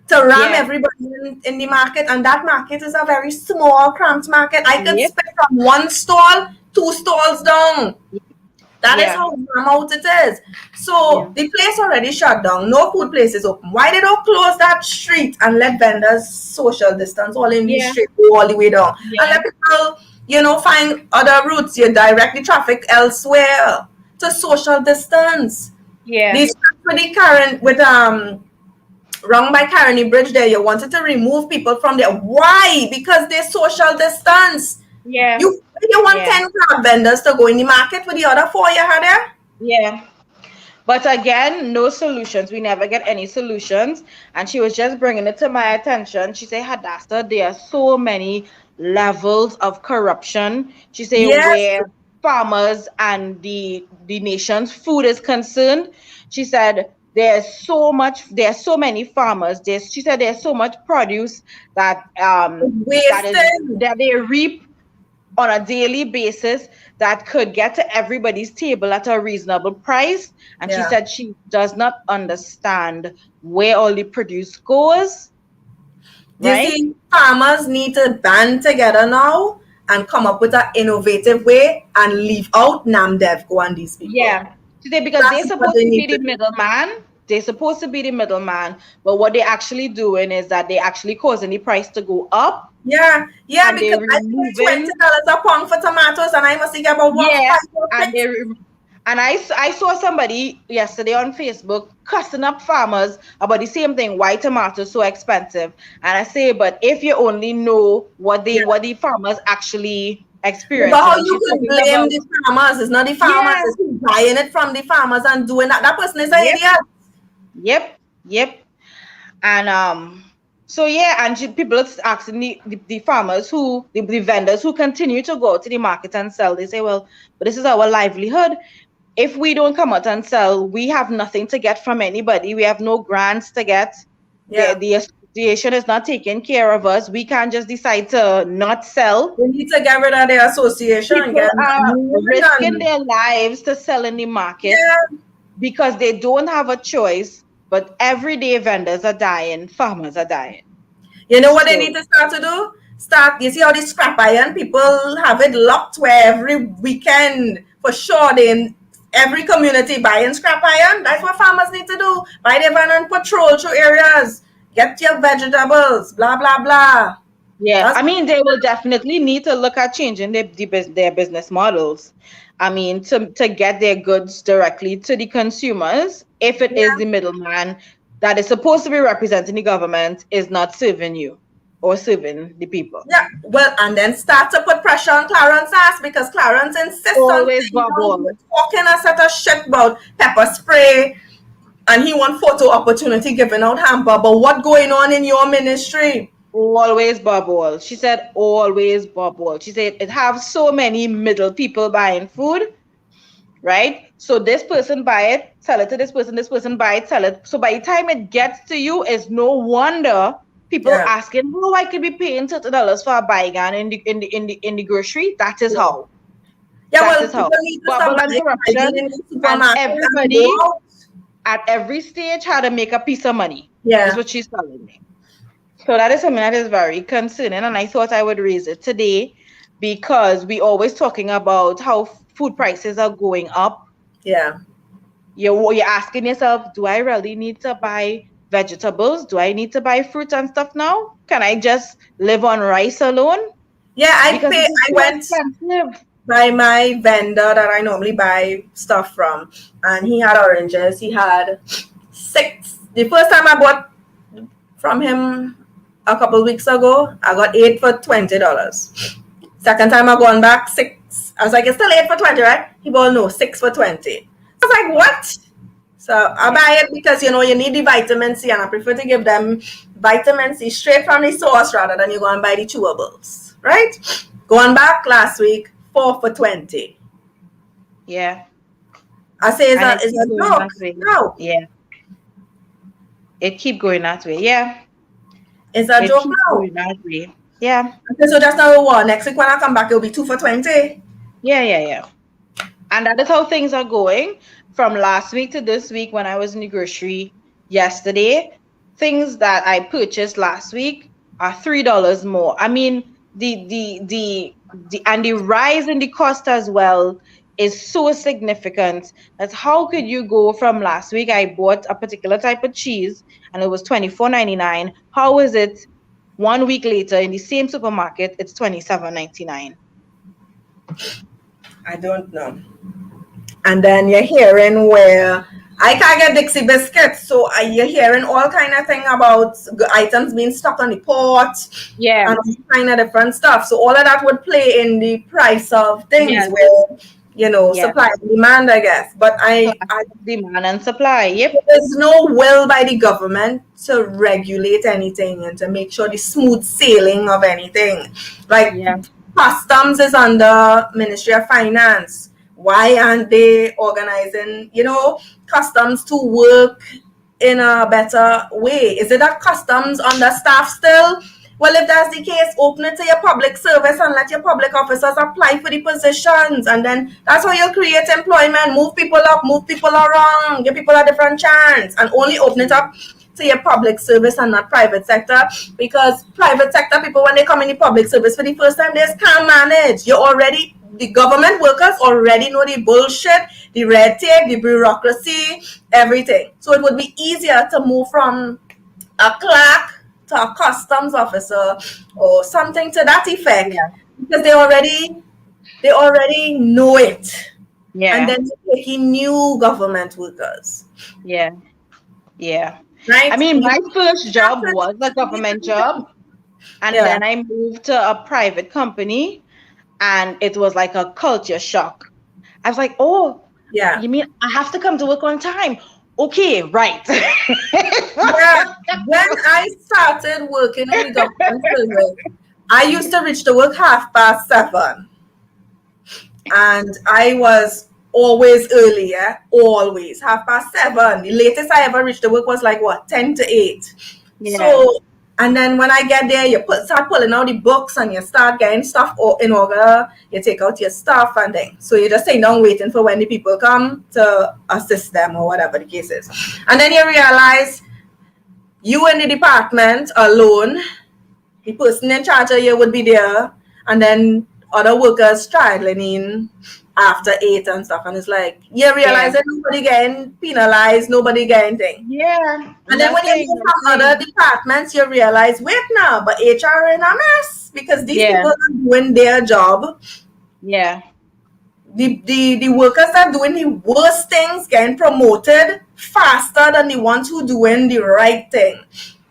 to ram yeah, everybody in the market, and that market is a very small, cramped market. I could yep, spend from one stall, two stalls down. That is yeah, how warm out it is. yeah, So the place already shut down. No food place is open. Why they don't close that street and let vendors social distance all in the yeah, street go all the way down and yeah, let people, find other routes. You direct the traffic elsewhere to social distance. yeah, These with the current with wrong by Caroni Bridge there, you wanted to remove people from there. Why? Because they social distance. yeah, You want yeah, 10 crab vendors to go in the market with the other 4 you had there? yeah. But again, no solutions. We never get any solutions. And she was just bringing it to my attention. She said, Hadassah, there are so many levels of corruption. She said, Yes, where farmers and the nation's food is concerned. She said, there's so many farmers. She said there's so much produce wasting. that they reap on a daily basis that could get to everybody's table at a reasonable price. And she Yeah. said she does not understand where all the produce goes, You right? see, farmers need to band together now and come up with an innovative way and leave out Namdevco and these people. Yeah. Today, because they're That's what supposed they to be need the to do. middleman. They're supposed to be the middleman. But what they're actually doing is that they're actually causing the price to go up. Yeah, And because they're I pay removing, $20 a pound for tomatoes and I must get about what, yeah, 5 or 6? and I saw somebody yesterday on Facebook cussing up farmers about the same thing, why tomatoes so expensive. And I say, but if you only know what Yeah. the farmers actually But experiencing, how and you she's could talking blame about, the farmers? It's not the farmers, yeah, it's who's buying it from the farmers and doing that. That person is an yep, idiot. yep. And so yeah, and people are asking the farmers the vendors who continue to go to the market and sell. They say, well, but this is our livelihood. If we don't come out and sell, we have nothing to get from anybody. We have no grants to get. Yeah. The association is not taking care of us. We can't just decide to not sell. We need to get rid of the association and People get are moving risking on. their lives to sell in the market Yeah. because they don't have a choice. But everyday vendors are dying, farmers are dying. You know what they So need to start to do? You see how the scrap iron people have it locked where every weekend for sure they in every community buying scrap iron? That's what farmers need to do. Buy their van and patrol through areas. Get your vegetables, blah, blah, blah. yeah, That's I mean, they will definitely need to look at changing their business models. I mean, to get their goods directly to the consumers, if it is yeah. the middleman that is supposed to be representing the government is not serving you or serving the people. Yeah, well, and then start to put pressure on Clarence ass because Clarence insists on Always saying, bubble. talking a set of shit about pepper spray and he want photo opportunity giving out hamper. But what going on in your ministry? Always bubble. She said always bubble. She said it have so many middle people buying food, right? So this person buy it, sell it to this person buy it, sell it. So by the time it gets to you, it's no wonder people asking, oh, I could be paying $30 for a bygone in the grocery. That is how. Yeah, that well, is how. people need to Bubble stop and corruption, and everybody at every stage had to make a piece of money. Yeah. Is what she's telling me. So that is something that is very concerning, and I thought I would raise it today because we always talking about how food prices are going up. Yeah. You're asking yourself, do I really need to buy vegetables? Do I need to buy fruit and stuff now? Can I just live on rice alone? Yeah, I went expensive. By my vendor that I normally buy stuff from, and he had oranges. He had 6. The first time I bought from him a couple weeks ago, I got 8 for $20. Second time I gone back, 6. I was like, it's still 8 for 20, right? He bought no, 6 for 20. I was like, what? So I buy it because you need the vitamin C, and I prefer to give them vitamin C straight from the source rather than you go and buy the chewables, right? Going back last week, 4 for 20. Yeah. I say, it's a joke. No. Yeah. It keep going that way. Yeah. It's a joke now. Going that way. Yeah. Okay, so that's not what. Next week when I come back, it'll be 2 for 20. Yeah. And that is how things are going from last week to this week. When I was in the grocery yesterday, things that I purchased last week are $3 more. I mean, the rise in the cost as well is so significant. That's how could you go from last week I bought a particular type of cheese and it was $24.99. How is it 1 week later in the same supermarket it's $27.99? I don't know. And then you're hearing where I can't get Dixie biscuits, so you're hearing all kind of thing about items being stuck on the pot, yeah, and all kind of different stuff. So all of that would play in the price of things, where supply and demand, I guess. But I demand and supply. Yep. There's no will by the government to regulate anything and to make sure the smooth sailing of anything. Like customs is under Ministry of Finance. Why aren't they organizing, customs to work in a better way? Is it that customs understaffed still? Well, if that's the case, open it to your public service and let your public officers apply for the positions. And then that's how you'll create employment. Move people up, move people around, give people a different chance. And only open it up to your public service and not private sector. Because private sector people, when they come in the public service for the first time, they just can't manage. The government workers already know the bullshit, the red tape, the bureaucracy, everything. So it would be easier to move from a clerk to a customs officer or something to that effect, because they already know it. And then they're taking new government workers. Right. I mean, my first job was a government job, and then I moved to a private company. And it was like a culture shock. I was like, oh, you mean I have to come to work on time? Okay, right. When I started working in the government service, I used to reach to work 7:30. And I was always earlier, always 7:30. The latest I ever reached to work was like 10 to 8. So, and then when I get there, you start pulling out the books and you start getting stuff in order. You take out your stuff and then. So you're just sitting down waiting for when the people come to assist them or whatever the case is. And then you realize you in the department alone, the person in charge of you would be there, and then other workers straggling in after 8 and stuff. And it's like, you realize that nobody getting penalized, nobody getting anything. And then when you go from other departments, you realize, wait now, but HR are in a mess because these people are doing their job. The workers that are doing the worst things getting promoted faster than the ones who doing the right thing.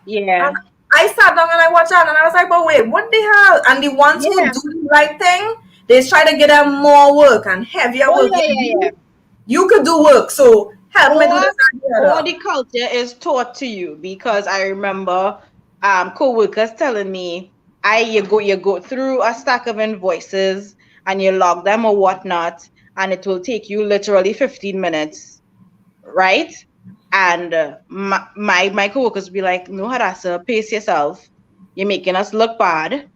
And I sat down and I watched out and I was like, but wait, what the hell? And the ones who do the right thing, they try to get them more work and heavier work. You could do work. So help me do or this and the other. the culture is taught to you, because I remember co-workers telling me, you go through a stack of invoices and you log them or whatnot, and it will take you literally 15 minutes, right? And my co-workers be like, no, Hadassah, pace yourself, you're making us look bad.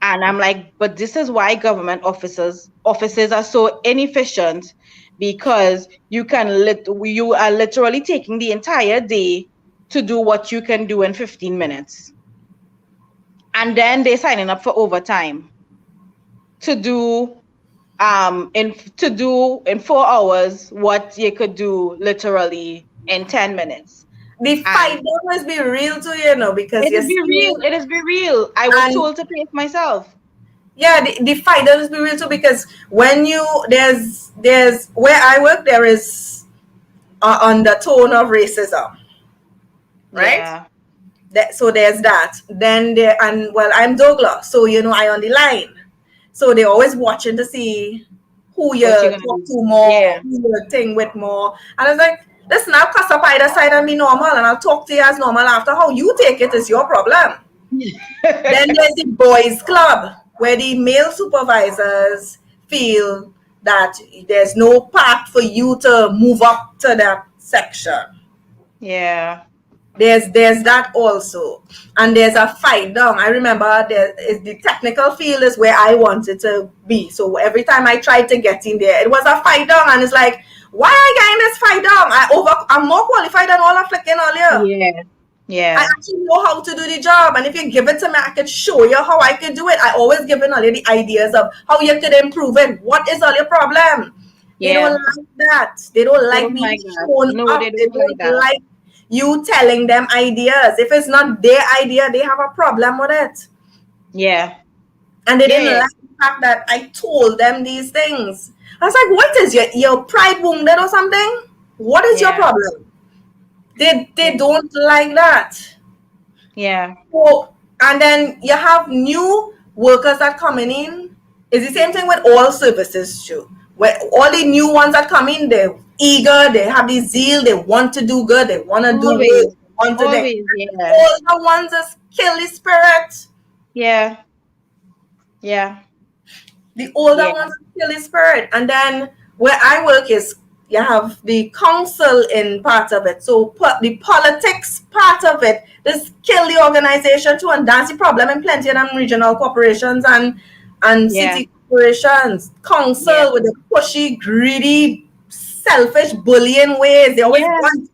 And I'm like, but this is why government offices are so inefficient, because you are literally taking the entire day to do what you can do in 15 minutes. And then they're signing up for overtime to do in 4 hours what you could do literally in 10 minutes. The And fight don't always be real to you, know, because it you is be see, real. It is be real. I was and told to pace myself. yeah, the fight don't always be real too, because when you there's where I work, there is undertone of racism, right? Yeah. So there's that. Then there, and well, I'm Douglas, so I on the line. So they're always watching to see who you What you gonna talk do? to more, Yeah. who you thing with more. And I was like, listen, I'll cuss up either side and be normal, and I'll talk to you as normal after. How you take it is your problem. Then there's the boys' club, where the male supervisors feel that there's no path for you to move up to that section. Yeah. There's that also, and there's a fight down. I remember there is the technical field is where I wanted to be, so every time I tried to get in there, it was a fight down, and it's like, why are I getting this fight down? I'm more qualified than all of flicking earlier. Yeah. I Yeah. actually know how to do the job, and if you give it to me, I could show you how I could do it. I always give in all the ideas of how you could improve it. What is all your problem? They don't Yeah. like that. They don't They like don't being like that. shown No, up. they They don't like don't that. like you telling them ideas. If it's not their idea, they have a problem with it. Yeah. And they Yeah. didn't Yeah. like the fact that I told them these things. I was like, what is your pride wounded or something? What is your Yeah. problem? They Yeah. don't like that. Yeah. So, and then you have new workers that coming in. It's the same thing with all services too. Where all the new ones that come in, they're eager, they have the zeal, they want to do good, they want to do work, Always. they want to do. Always. Yeah. All the ones just kill the spirit. Yeah. Yeah. The older Yeah. ones kill the spirit. And then where I work is you have the council in part of it. So the politics part of it, just kill the organization too. And that's the problem in plenty of them regional corporations and Yeah. city corporations. Yeah. Council with the pushy, greedy, selfish, bullying ways. They always Yes.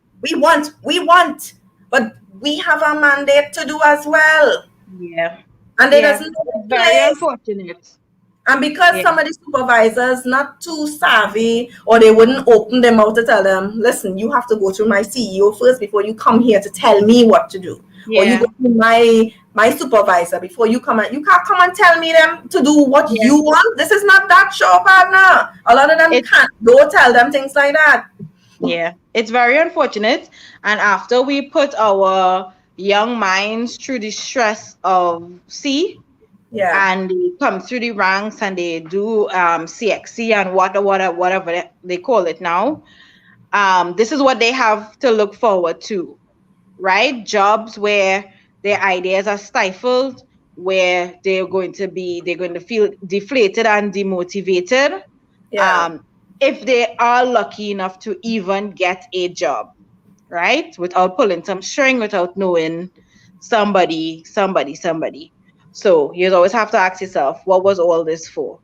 we want. But we have a mandate to do as well. Yeah. And there Yeah. doesn't know It's the very place. unfortunate. And because Yeah. some of the supervisors not too savvy, or they wouldn't open them out to tell them, listen, you have to go through my CEO first before you come here to tell me what to do. Or you Yeah. go to my supervisor before you come. You can't come and tell me them to do what Yeah. you want. This is not that show, partner. A lot of them It's can't. Don't tell them things like that. Yeah, it's very unfortunate. And after we put our young minds through the stress of C, Yeah. and they come through the ranks and they do CXC and whatever they call it now, this is what they have to look forward to, right? Jobs where their ideas are stifled, where they're going to feel deflated and demotivated. Yeah. If they are lucky enough to even get a job, right? Without pulling some string, without knowing somebody. So you always have to ask yourself, what was all this for?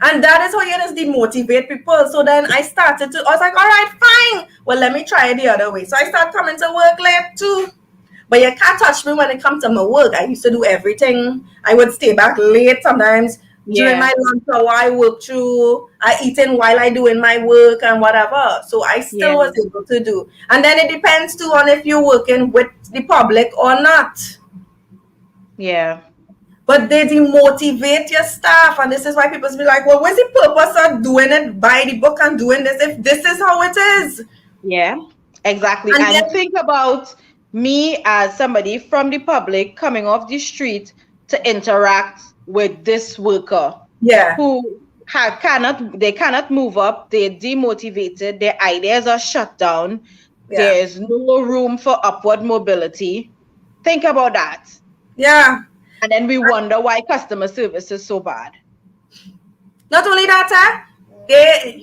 And that is how you just demotivate people. So then I was like, all right, fine. Well, let me try it the other way. So I started coming to work late too. But you can't touch me when it comes to my work. I used to do everything. I would stay back late sometimes. During my lunch hour, I work through. I eating while I doing my work and whatever. So I still was able to do. And then it depends too on if you're working with the public or not. Yeah. But they demotivate your staff, and this is why people be like, well, what's the purpose of doing it by the book and doing this if this is how it is? Yeah, exactly. And think about me as somebody from the public coming off the street to interact with this worker. Yeah. Who they cannot move up. They're demotivated. Their ideas are shut down. Yeah. There's no room for upward mobility. Think about that. Yeah. And then we wonder why customer service is so bad. Not only that,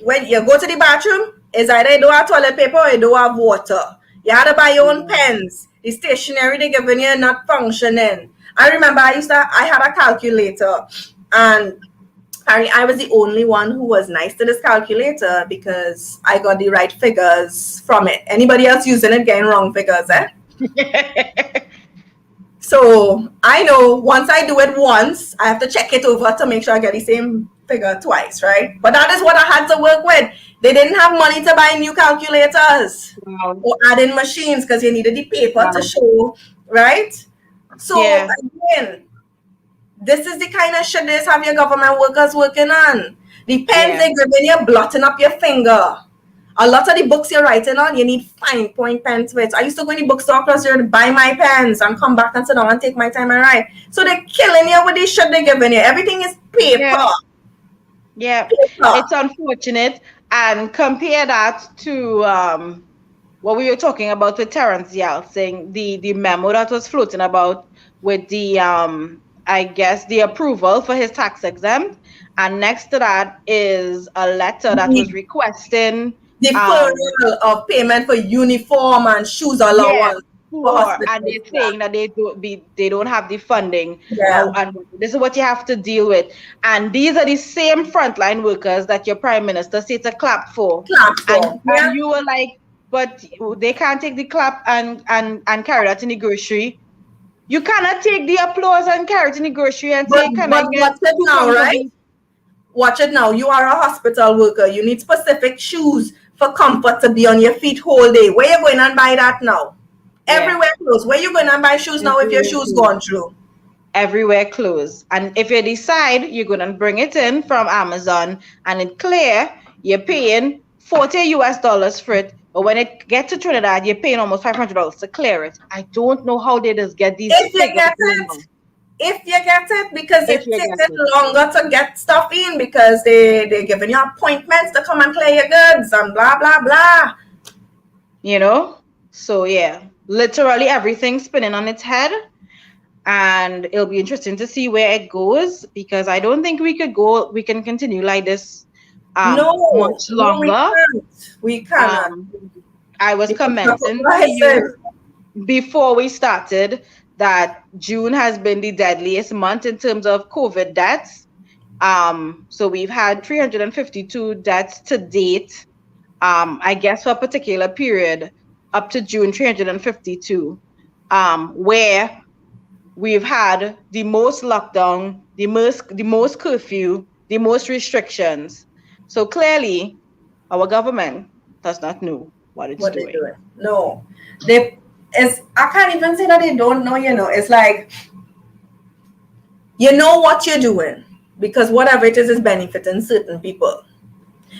when you go to the bathroom, it's either you don't have toilet paper or you don't have water. You had to buy your own pens. The stationery they giving you not functioning. I remember I had a calculator, and I was the only one who was nice to this calculator because I got the right figures from it. Anybody else using it getting wrong figures, So I know once I do it once, I have to check it over to make sure I get the same figure twice, right? But that is what I had to work with. They didn't have money to buy new calculators or add in machines because you needed the paper to show, right? So again, this is the kind of shit they have your government workers working on. The pens they're giving you, blotting up your finger. A lot of the books you're writing on, you need fine point pens with. I used to go in the bookstore across here to buy my pens and come back and sit down and take my time and write. So they're killing you with this shit they're giving you. Everything is paper. Yeah. It's unfortunate. And compare that to what we were talking about with Terrence Yale, saying the memo that was floating about with the I guess the approval for his tax exempt. And next to that is a letter that was requesting deferral of payment for uniform and shoes allowance. And they're saying that they don't have the funding. And this is what you have to deal with. And these are the same frontline workers that your prime minister said to clap for. And you were like, but they can't take the clap and carry that in the grocery. You cannot take the applause and carry it in the grocery and say, but watch it now, right? Watch it now. You are a hospital worker. You need specific shoes for comfort to be on your feet whole day. Where you going and buy that now? Everywhere closed. Where you going and buy shoes now if your shoes gone through? Everywhere closed. And if you decide you're going to bring it in from Amazon and it's clear, you're paying $40 for it. But when it gets to Trinidad, you're paying almost $500 to clear it. I don't know how they just get these. If you get it, because it takes longer to get stuff in because they're giving you appointments to come and clear your goods and blah, blah, blah. You know? So, yeah. Literally everything's spinning on its head. And it'll be interesting to see where it goes because I don't think we can continue like this much longer. No, we can't. I was commenting to you before we started that June has been the deadliest month in terms of COVID deaths. So we've had 352 deaths to date. I guess for a particular period up to June, 352, where we've had the most lockdown, the most curfew, the most restrictions. So clearly, our government does not know what it's doing. No, I can't even say that they don't know. You know, it's like you know what you're doing because whatever it is benefiting certain people.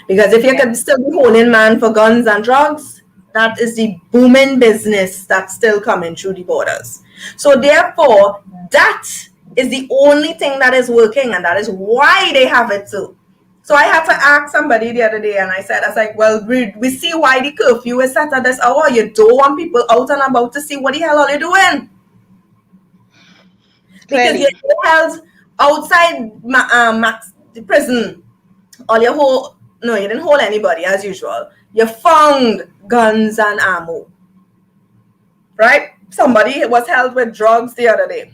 Because if you can still be holding man for guns and drugs, that is the booming business that's still coming through the borders. So therefore, that is the only thing that is working, and that is why they have it too. So I had to ask somebody the other day, and I was like, well, we see why the curfew is set at this hour. You don't want people out and about to see what the hell are you doing. Because you're held outside the prison. You didn't hold anybody as usual. You found guns and ammo. Right? Somebody was held with drugs the other day.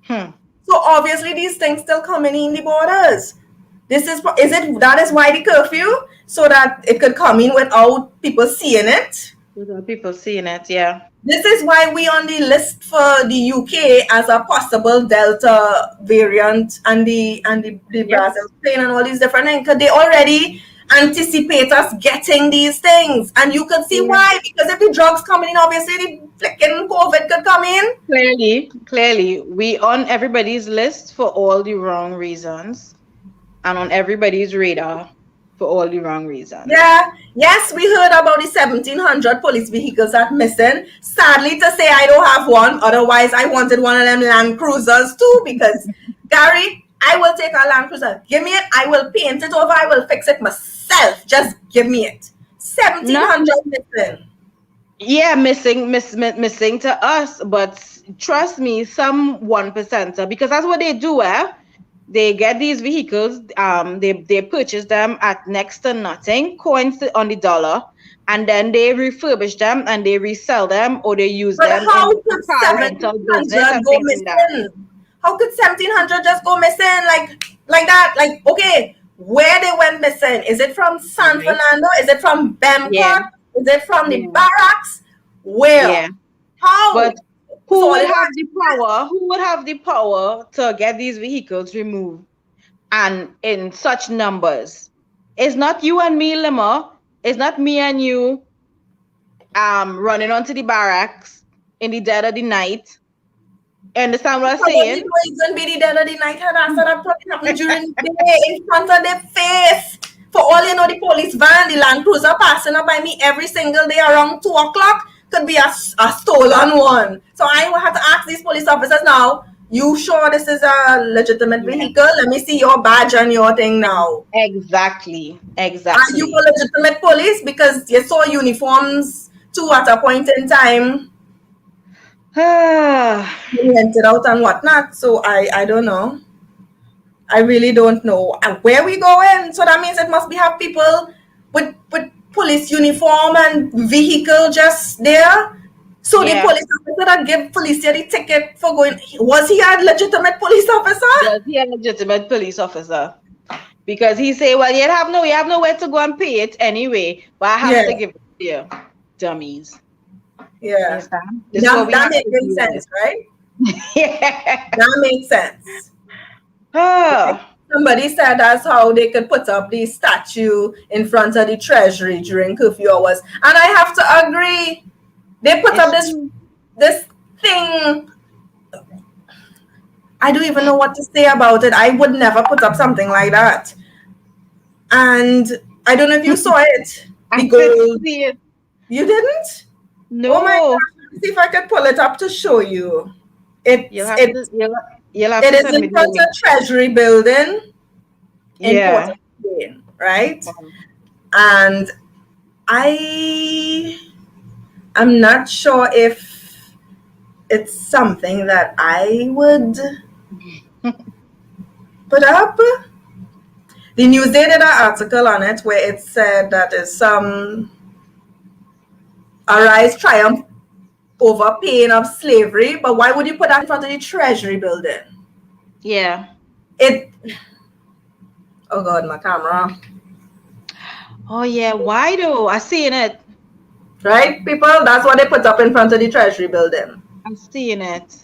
So obviously these things still coming in the borders. That is why the curfew, so that it could come in without people seeing it. Without people seeing it, yeah. This is why we on the list for the UK as a possible Delta variant and the Brazil strain and all these different things, because they already anticipate us getting these things. And you can see why, because if the drugs coming in, obviously the flicking COVID could come in. Clearly, we on everybody's list for all the wrong reasons. And on everybody's radar for all the wrong reasons. Yeah. Yes, we heard about the 1,700 police vehicles that missing. Sadly to say I don't have one. Otherwise, I wanted one of them Land Cruisers too. Because, Gary, I will take a Land Cruiser. Give me it. I will paint it over. I will fix it myself. Just give me it. 1,700 missing. Yeah, missing to us, but trust me, some 1%, because that's what they do. They get these vehicles, they purchase them at next to nothing, coins on the dollar, and then they refurbish them and they resell them, or they use But them how in could car rental business 1,700 and go things like that. missing? How could 1,700 just go missing like that? Like, okay, where they went missing? Is it from San Fernando? Is it from Bemcott? Yeah. Is it from the barracks? Where? Yeah. How? But who So would they have the power? Who would have the power to get these vehicles removed and in such numbers? It's not you and me, Lima. It's not me and you running onto the barracks in the dead of the night. Understand what I'm saying? It's going to be the dead of the night harassment that probably happened during the day in front of their face. For all you know, the police van, the Land Cruiser passing up by me every single day around 2 o'clock could be a stolen one. So I will have to ask these police officers now, you sure this is a legitimate vehicle? Let me see your badge and your thing now. Exactly. Are you a legitimate police? Because you saw uniforms too at a point in time. Rented out and whatnot. So I don't know. I really don't know where we going. So that means it must be have people with police uniform and vehicle just there. So the police officer that gave Felicia the ticket for going, was he a legitimate police officer? Was he a legitimate police officer? Because he say, well, you have nowhere to go and pay it anyway, but I have to give it to you, dummies. Yeah. That makes sense, right? Yeah. That makes sense. Somebody said that's how they could put up the statue in front of the treasury during curfew hours. And I have to agree. They put up this thing. I don't even know what to say about it. I would never put up something like that. And I don't know if you saw it. I didn't see it. You didn't? No. Oh my God. Let's see if I could pull it up to show you. It is in front of Treasury Building in Port Spain, right? And I'm not sure if it's something that I would put up. The Newsday did an article on it where it said that it's Arise triumph over pain of slavery, but why would you put that in front of the Treasury Building? Yeah. Oh God, my camera. Oh yeah, why though? I seen it. Right, people? That's what they put up in front of the Treasury Building. I'm seeing it.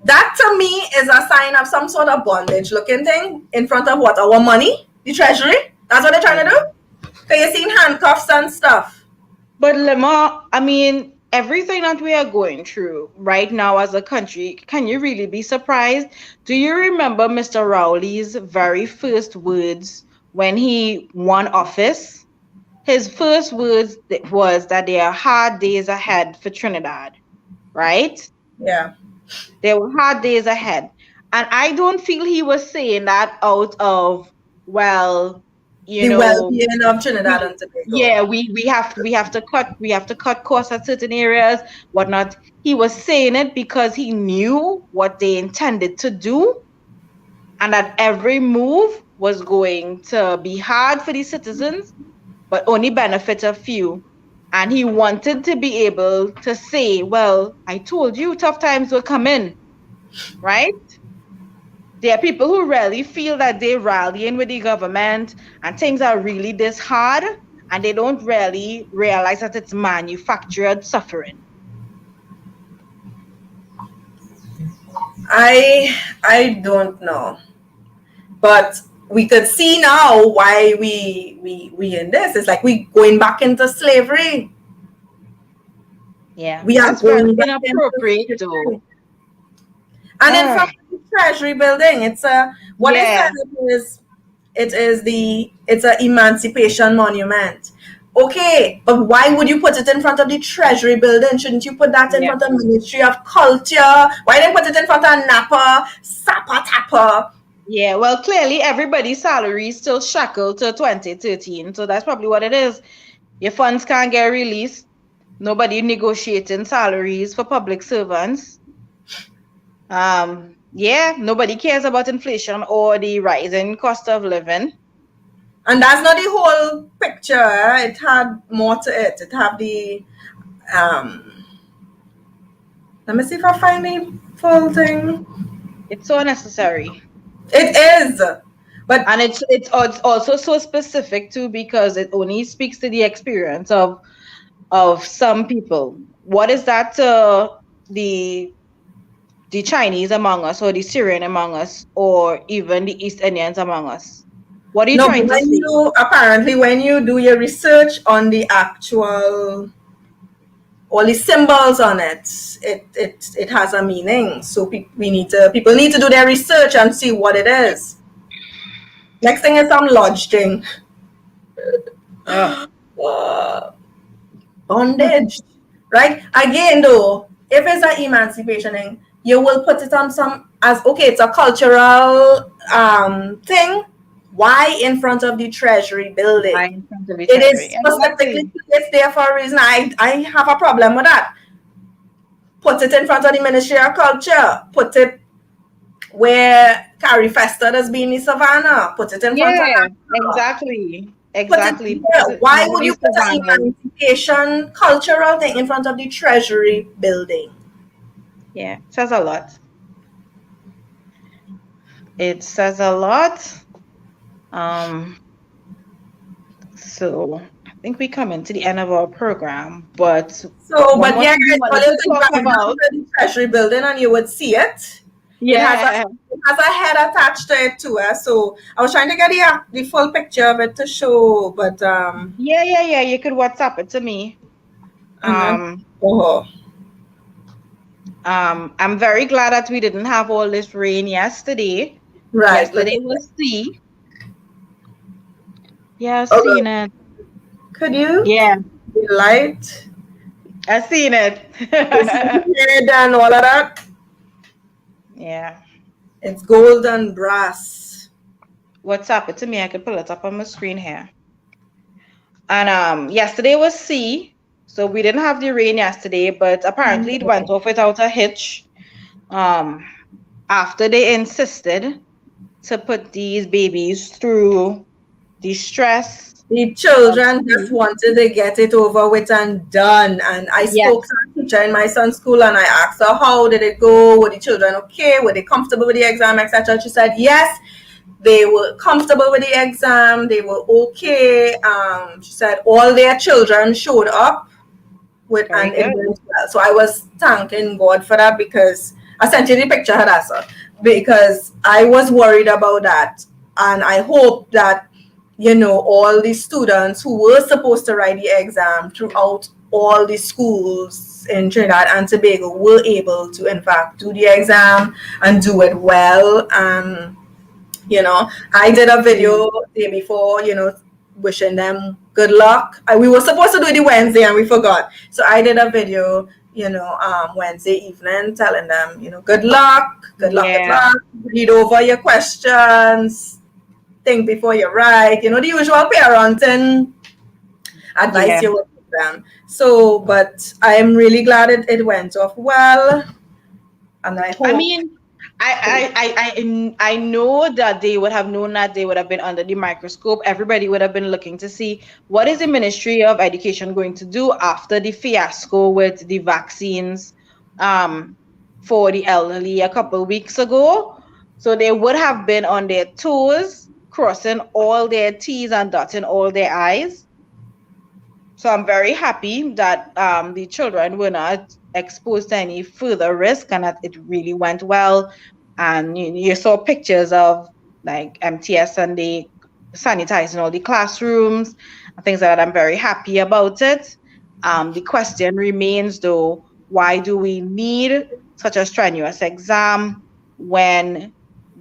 That to me is a sign of some sort of bondage looking thing in front of what? Our money? The Treasury? That's what they're trying to do? Because you're seeing handcuffs and stuff. But Lema, I mean, everything that we are going through right now as a country, can you really be surprised? Do you remember Mr. Rowley's very first words when he won office? His first words was that there are hard days ahead for Trinidad, right? Yeah. There were hard days ahead. And I don't feel he was saying that out of, well, the well-being of Trinidad and Tobago. Yeah, we have to cut costs at certain areas, whatnot. He was saying it because he knew what they intended to do, and that every move was going to be hard for the citizens, but only benefit a few. And he wanted to be able to say, well, I told you tough times will come in, right? There are people who really feel that they're rallying with the government and things are really this hard, and they don't really realize that it's manufactured suffering. I don't know. But we could see now why we in this. It's like we going back into slavery. Yeah. We are going back inappropriate into slavery. Though. And in front of the Treasury Building, it's a it's an emancipation monument. Okay, but why would you put it in front of the Treasury Building? Shouldn't you put that in front of the Ministry of Culture? Why didn't you put it in front of Napa, Sapa Tapa? Yeah, well, clearly everybody's salary is still shackled to 2013. So that's probably what it is. Your funds can't get released. Nobody negotiating salaries for public servants. Yeah, nobody cares about inflation or the rising cost of living. And that's not the whole picture. It had more to it. It had the let me see if I find the full thing. It's so unnecessary. It is. But And it's also so specific too because it only speaks to the experience of some people. What is that to the Chinese among us or the Syrian among us or even the East Indians among us? What are you no, but trying to when say? you apparently when you do your research on the actual all the symbols on it, it has a meaning. So people need to do their research and see what it is. Next thing is some lodge thing. Oh. Bondage, right? Again, though, if it's an emancipation thing, you will put it on some as okay, it's a cultural thing. Why in front of the Treasury building? I in front of the It treasury. is specifically Exactly. placed there for a reason. I have a problem with that. Put it in front of the Ministry of Culture. Put it where Carrie Fester has been in Savannah. Put it in front of Yeah, her. exactly. Put it Exactly. Because there. Why would you nobody's put an Savannah. emancipation cultural thing in front of the Treasury building? Yeah, it says a lot. It says a lot. So I think we come into the end of our program, but So, one but more yeah, thing we guys, all wanted you to have to talk drive down about. to the Treasury building and you would see it. Yeah. It has a head attached to it too. So I was trying to get the full picture of it to show, but Yeah. You could WhatsApp it to me. and then Um, oh I'm very glad that we didn't have all this rain yesterday. right, but Yesterday was sea. Yeah, I've okay. seen it. Could you Yeah, the light? I've seen it. You see the head and all of that? Yeah. It's gold and brass. WhatsApp it to me. I could pull it up on my screen here. And yesterday was sea, so we didn't have the rain yesterday, but apparently it went off without a hitch. Um, after they insisted to put these babies through the stress The of children just sea. wanted to get it over with and done. And I spoke Yes. to a teacher in my son's school and I asked her, how did it go? Were the children okay? Were they comfortable with the exam, etc.? She said, yes, they were comfortable with the exam. They were okay. She said all their children showed up with Very and it good. went well. So I was thanking God for that because I sent you the picture, Hadassah, because I was worried about that. And I hope that, all the students who were supposed to write the exam throughout all the schools in Trinidad and Tobago were able to, in fact, do the exam and do it well. I did a video day before, wishing them good luck. We were supposed to do it the Wednesday and we forgot. So I did a video, Wednesday evening telling them, good luck, good luck, good Yeah. luck. Read over your questions, think before you write, the usual parenting advice Yeah. you would give them. So, but I am really glad it went off well. And I I hope. mean, I know that they would have known that they would have been under the microscope. Everybody would have been looking to see what is the Ministry of Education going to do after the fiasco with the vaccines for the elderly a couple of weeks ago. So they would have been on their toes, crossing all their T's and dotting all their I's. So I'm very happy that the children were not exposed to any further risk and that it really went well. And you saw pictures of like MTS and they sanitizing all the classrooms and things like that. I'm very happy about it. The question remains though, why do we need such a strenuous exam when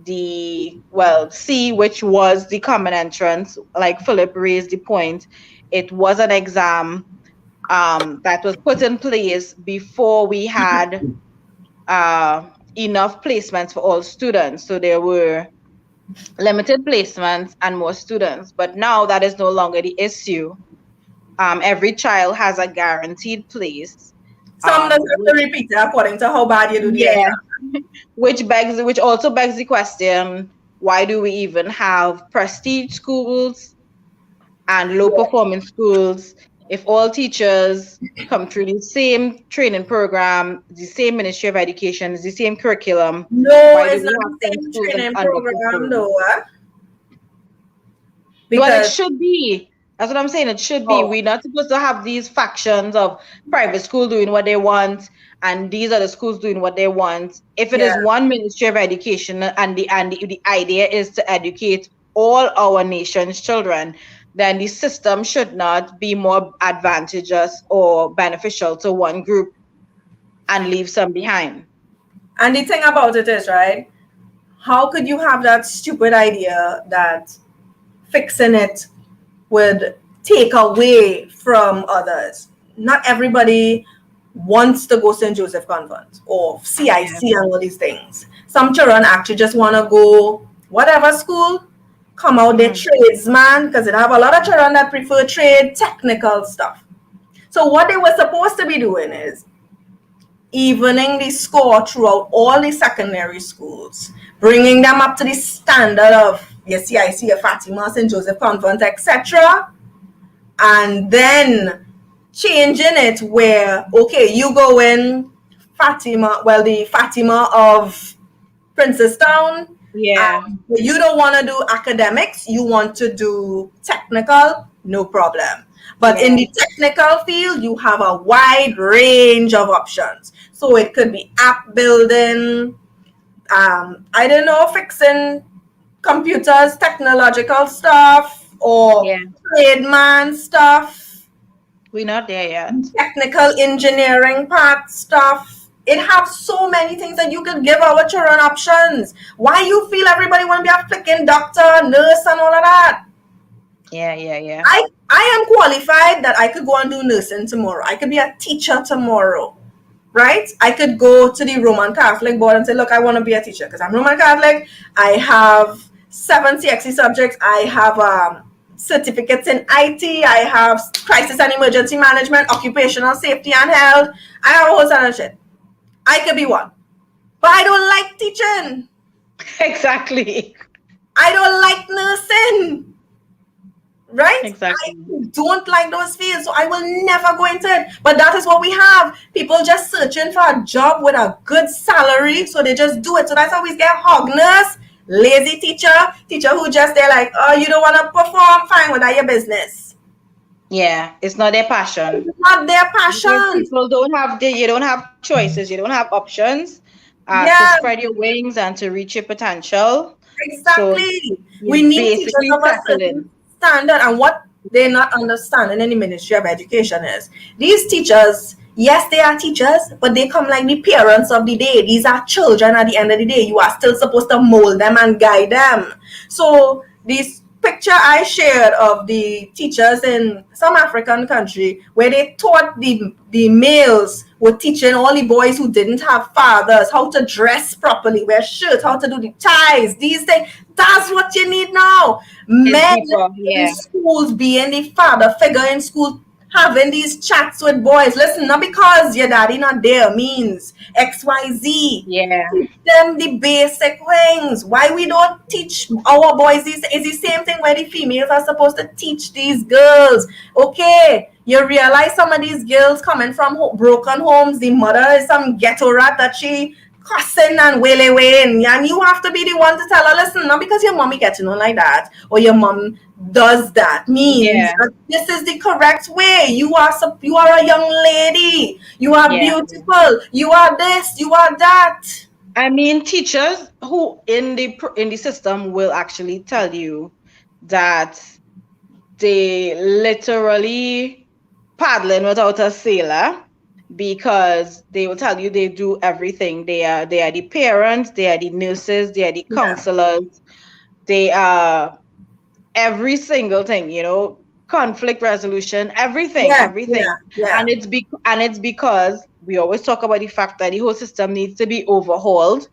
C, which was the common entrance, like Philip raised the point, it was an exam that was put in place before we had enough placements for all students. So there were limited placements and more students. But now that is no longer the issue. Every child has a guaranteed place. Some does have to Which, repeat it according to how bad you do the yeah, exam. which also begs the question, why do we even have prestige schools and low performing schools if all teachers come through the same training program, the same Ministry of Education, the same curriculum? No, Why do it's we not have the some same schools that training program underperform? though, Well, it because should be. That's what I'm saying. It should be. oh We're not supposed to have these factions of private school doing what they want and these are the schools doing what they want. If it yeah, is one Ministry of Education and the idea is to educate all our nation's children, then the system should not be more advantageous or beneficial to one group and leave some behind. and the thing about it is, right? How could you have that stupid idea that fixing it would take away from others? Not everybody wants to go St. Joseph Convent or Yeah. CIC and all these things. Some children actually just want to go whatever school, come out their Mhm. tradesman, because they have a lot of children that prefer trade technical stuff. So what they were supposed to be doing is evening the score throughout all the secondary schools, bringing them up to the standard of your CIC, your Fatima, St. Joseph Convent, etc. And then changing it where, okay, you go in Fatima, well, the Fatima of Princestown, Yeah. you don't want to do academics, you want to do technical, no problem. But in Yeah. the technical field, you have a wide range of options. So it could be app building, I don't know, fixing computers, technological stuff, or Yeah. tradesman stuff, We're not there yet. technical engineering part stuff. It has so many things that you could give our children options. Why you feel everybody want to be a freaking doctor, nurse, and all of that? Yeah, yeah, yeah. I am qualified that I could go and do nursing tomorrow. I could be a teacher tomorrow, right? I could go to the Roman Catholic board and say, look, I want to be a teacher because I'm Roman Catholic. I have 7 CXC subjects. I have certificates in IT. I have crisis and emergency management, occupational safety and health. I have a whole ton of shit. I could be one. But I don't like teaching. Exactly. I don't like nursing. Right? Exactly. I don't like those fields, so I will never go into it. But that is what we have. People just searching for a job with a good salary, so they just do it. So that's how we get hog nurse, lazy teacher who just they're like, oh, you don't want to perform, fine, well, that's your business. Yeah, it's not their passion. It's not their Because passion. people you don't have choices, you don't have options to Yeah, spread your wings and to reach your potential. So exactly. We you're need teachers basically of a certain settling. standard, and what they're not understanding in the Ministry of Education is these teachers, yes, they are teachers, but they come like the parents of the day. These are children at the end of the day. You are still supposed to mold them and guide them. So this picture I shared of the teachers in some African country where they taught the males were teaching all the boys who didn't have fathers how to dress properly, wear shirts, how to do the ties, these things. That's what you need now. It's Men deeper, in yeah. schools being the father figure in school, having these chats with boys. Listen, not because your daddy not there means XYZ. Yeah. Teach them the basic things. Why we don't teach our boys this is the same thing where the females are supposed to teach these girls. Okay, you realize some of these girls coming from broken homes, the mother is some ghetto rat that she cussing and wailing, and you have to be the one to tell her, listen, not because your mommy gets on like that or your mom does that means Yeah. that this is the correct way. You are a young lady, you are Yeah. beautiful, you are this, you are that. I mean, teachers who in the system will actually tell you that they literally paddling without a sailor because they will tell you they do everything. They are the parents, they are the nurses, they are the Yeah, counselors, they are every single thing, conflict resolution, everything, yeah, everything. yeah, yeah, And it's because we always talk about the fact that the whole system needs to be overhauled.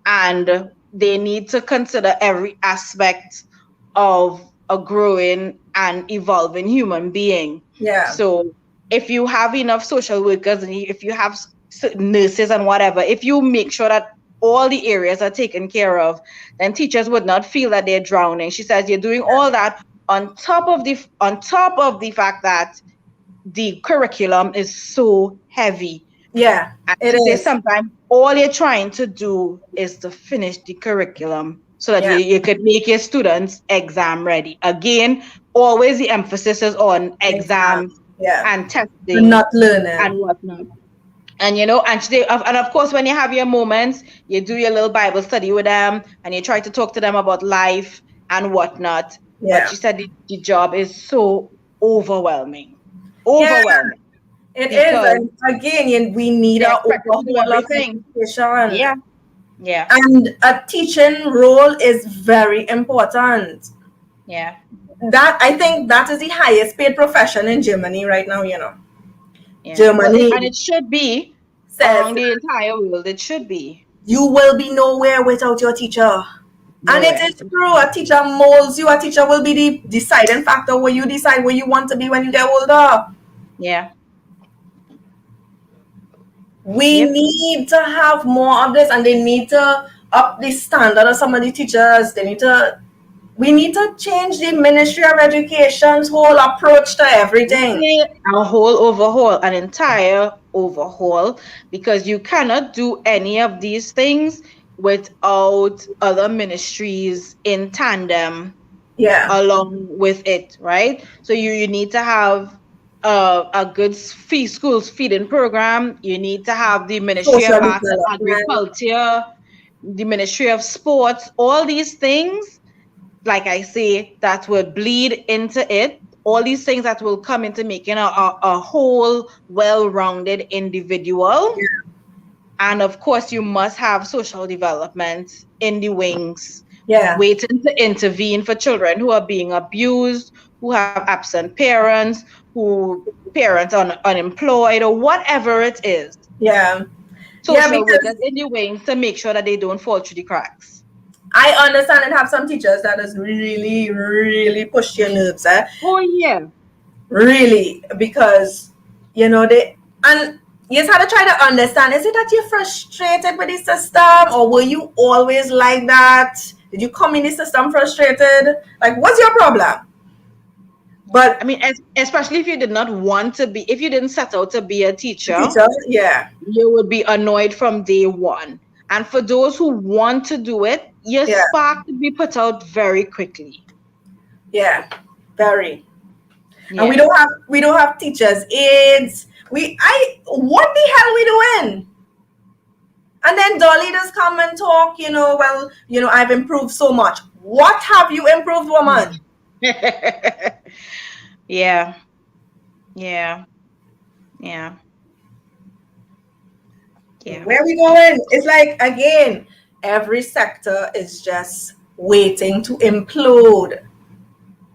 And they need to consider every aspect of a growing and evolving human being. Yeah. So if you have enough social workers and if you have nurses and whatever, if you make sure that all the areas are taken care of, then teachers would not feel that they're drowning. She says you're doing all that on top of the fact that the curriculum is so heavy. Yeah, And it she says is. sometimes all you're trying to do is to finish the curriculum so that Yeah. you could make your students exam ready. Again, always the emphasis is on Exam. exams Yeah. and We're testing not learning. and whatnot. And and of course, when you have your moments, you do your little Bible study with them and you try to talk to them about life and whatnot. But Yeah. she said the job is so overwhelming. Yeah, Overwhelming. it is. Because And again, we need they're a expected to do overhaul of everything. education. Yeah. Yeah. And a teaching role is very important. Yeah. That I think that is the highest paid profession in Germany right now, you know. Yeah. Well, Germany and it should be says around the entire world. It should be. you will be nowhere without your teacher. And it Nowhere. is true. A teacher molds you. A teacher will be the deciding factor where you decide where you want to be when you get older. Yeah. We Yep. need to have more of this, and they need to up the standard of some of the teachers. We need to change the Ministry of Education's whole approach to everything. A whole overhaul, an entire overhaul, because you cannot do any of these things without other ministries in tandem Yeah. along with it, right? So you need to have a good schools feeding program. You need to have the Ministry of Social Arts and development. Agriculture, the Ministry of Sports, all these things, like I say, that will bleed into it. All these things that will come into making a whole, well-rounded individual. Yeah. And of course, you must have social development in the wings, Yeah. waiting to intervene for children who are being abused, who have absent parents, who parents are unemployed, or whatever it is. Yeah. Yeah, Social because workers in the wings to make sure that they don't fall through the cracks. I understand and have some teachers that is really, really push your nerves, Oh yeah. really, because they and you just have to try to understand, is it that you're frustrated with the system, or were you always like that? Did you come in the system frustrated? Like, what's your problem? But I mean, especially if you did not want to be, if you didn't set out to be a teacher, yeah, you would be annoyed from day one. And for those who want to do it, your spark to be put out very quickly. Yeah, very. Yeah. And we don't have teachers' aides. What the hell we doing? And then Dolly does come and talk, I've improved so much. What have you improved, woman? Yeah. Yeah. Yeah. Yeah. Where are we going? It's like, again, every sector is just waiting to implode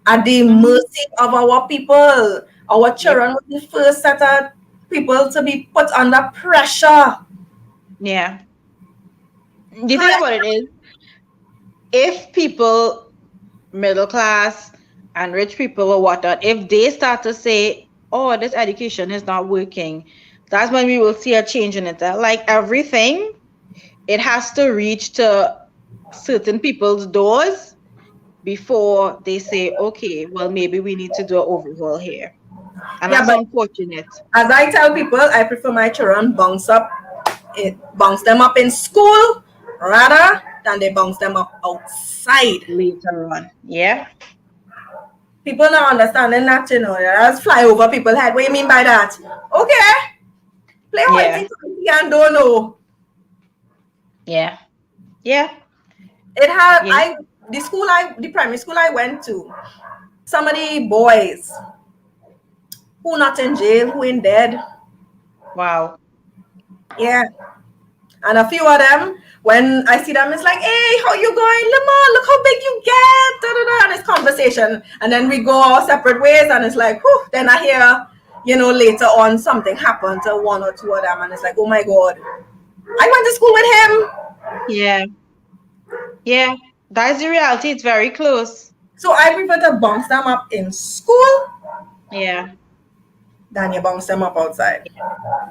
at the mercy of our people. Our children were the first set of people to be put under pressure. Yeah. The thing about it is, if people, middle class and rich people or whatnot, if they start to say, oh, this education is not working, that's when we will see a change in it. Like everything, it has to reach to certain people's doors before they say, okay, well, maybe we need to do an overhaul here. And that's unfortunate. As I tell people, I prefer my children bounce them up in school rather than they bounce them up outside later on. Yeah. People not understanding that, That's fly over people's head. What do you mean by that? Okay. Play whitey and don't know. Yeah. Yeah. It had the primary school I went to, some of the boys who not in jail, who in dead. Wow. Yeah. And a few of them, when I see them, it's like, hey, how you going? Lamar, look how big you get. Da, da, da, and it's conversation. And then we go our separate ways, and it's like, whew, then I hear, later on something happened to one or two of them, and it's like, oh my God, I went to school with him. Yeah. Yeah, that's the reality. It's very close. So I prefer to bounce them up in school Yeah. than you bounce them up outside.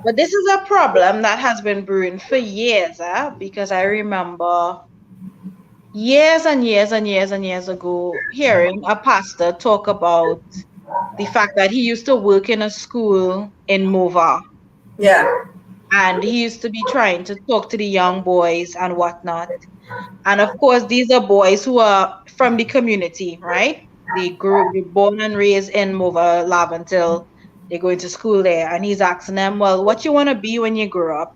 But this is a problem that has been brewing for years, because I remember years and years and years and years ago hearing a pastor talk about the fact that he used to work in a school in Mova, Yeah, and he used to be trying to talk to the young boys and whatnot. And of course, these are boys who are from the community, right? They're born and raised in Mova Lab until they go into school there. And he's asking them, well, what you want to be when you grow up?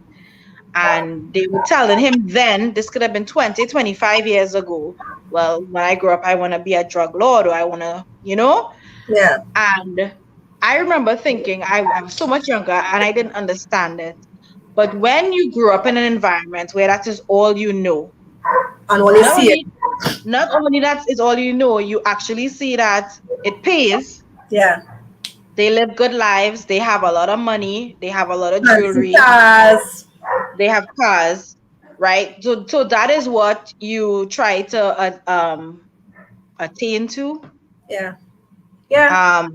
And they were telling him then, this could have been 20, 25 years ago. Well, when I grow up, I want to be a drug lord, or I want to, yeah, And I remember thinking, I was so much younger and I didn't understand it. But when you grew up in an environment where that is all you know, and all you not see it. only not only that is all you know, you actually see that it pays. Yeah, They live good lives. They have a lot of money. They have a lot of fancy jewelry. cars. They have cars, right? So that is what you try to attain to. Yeah, yeah,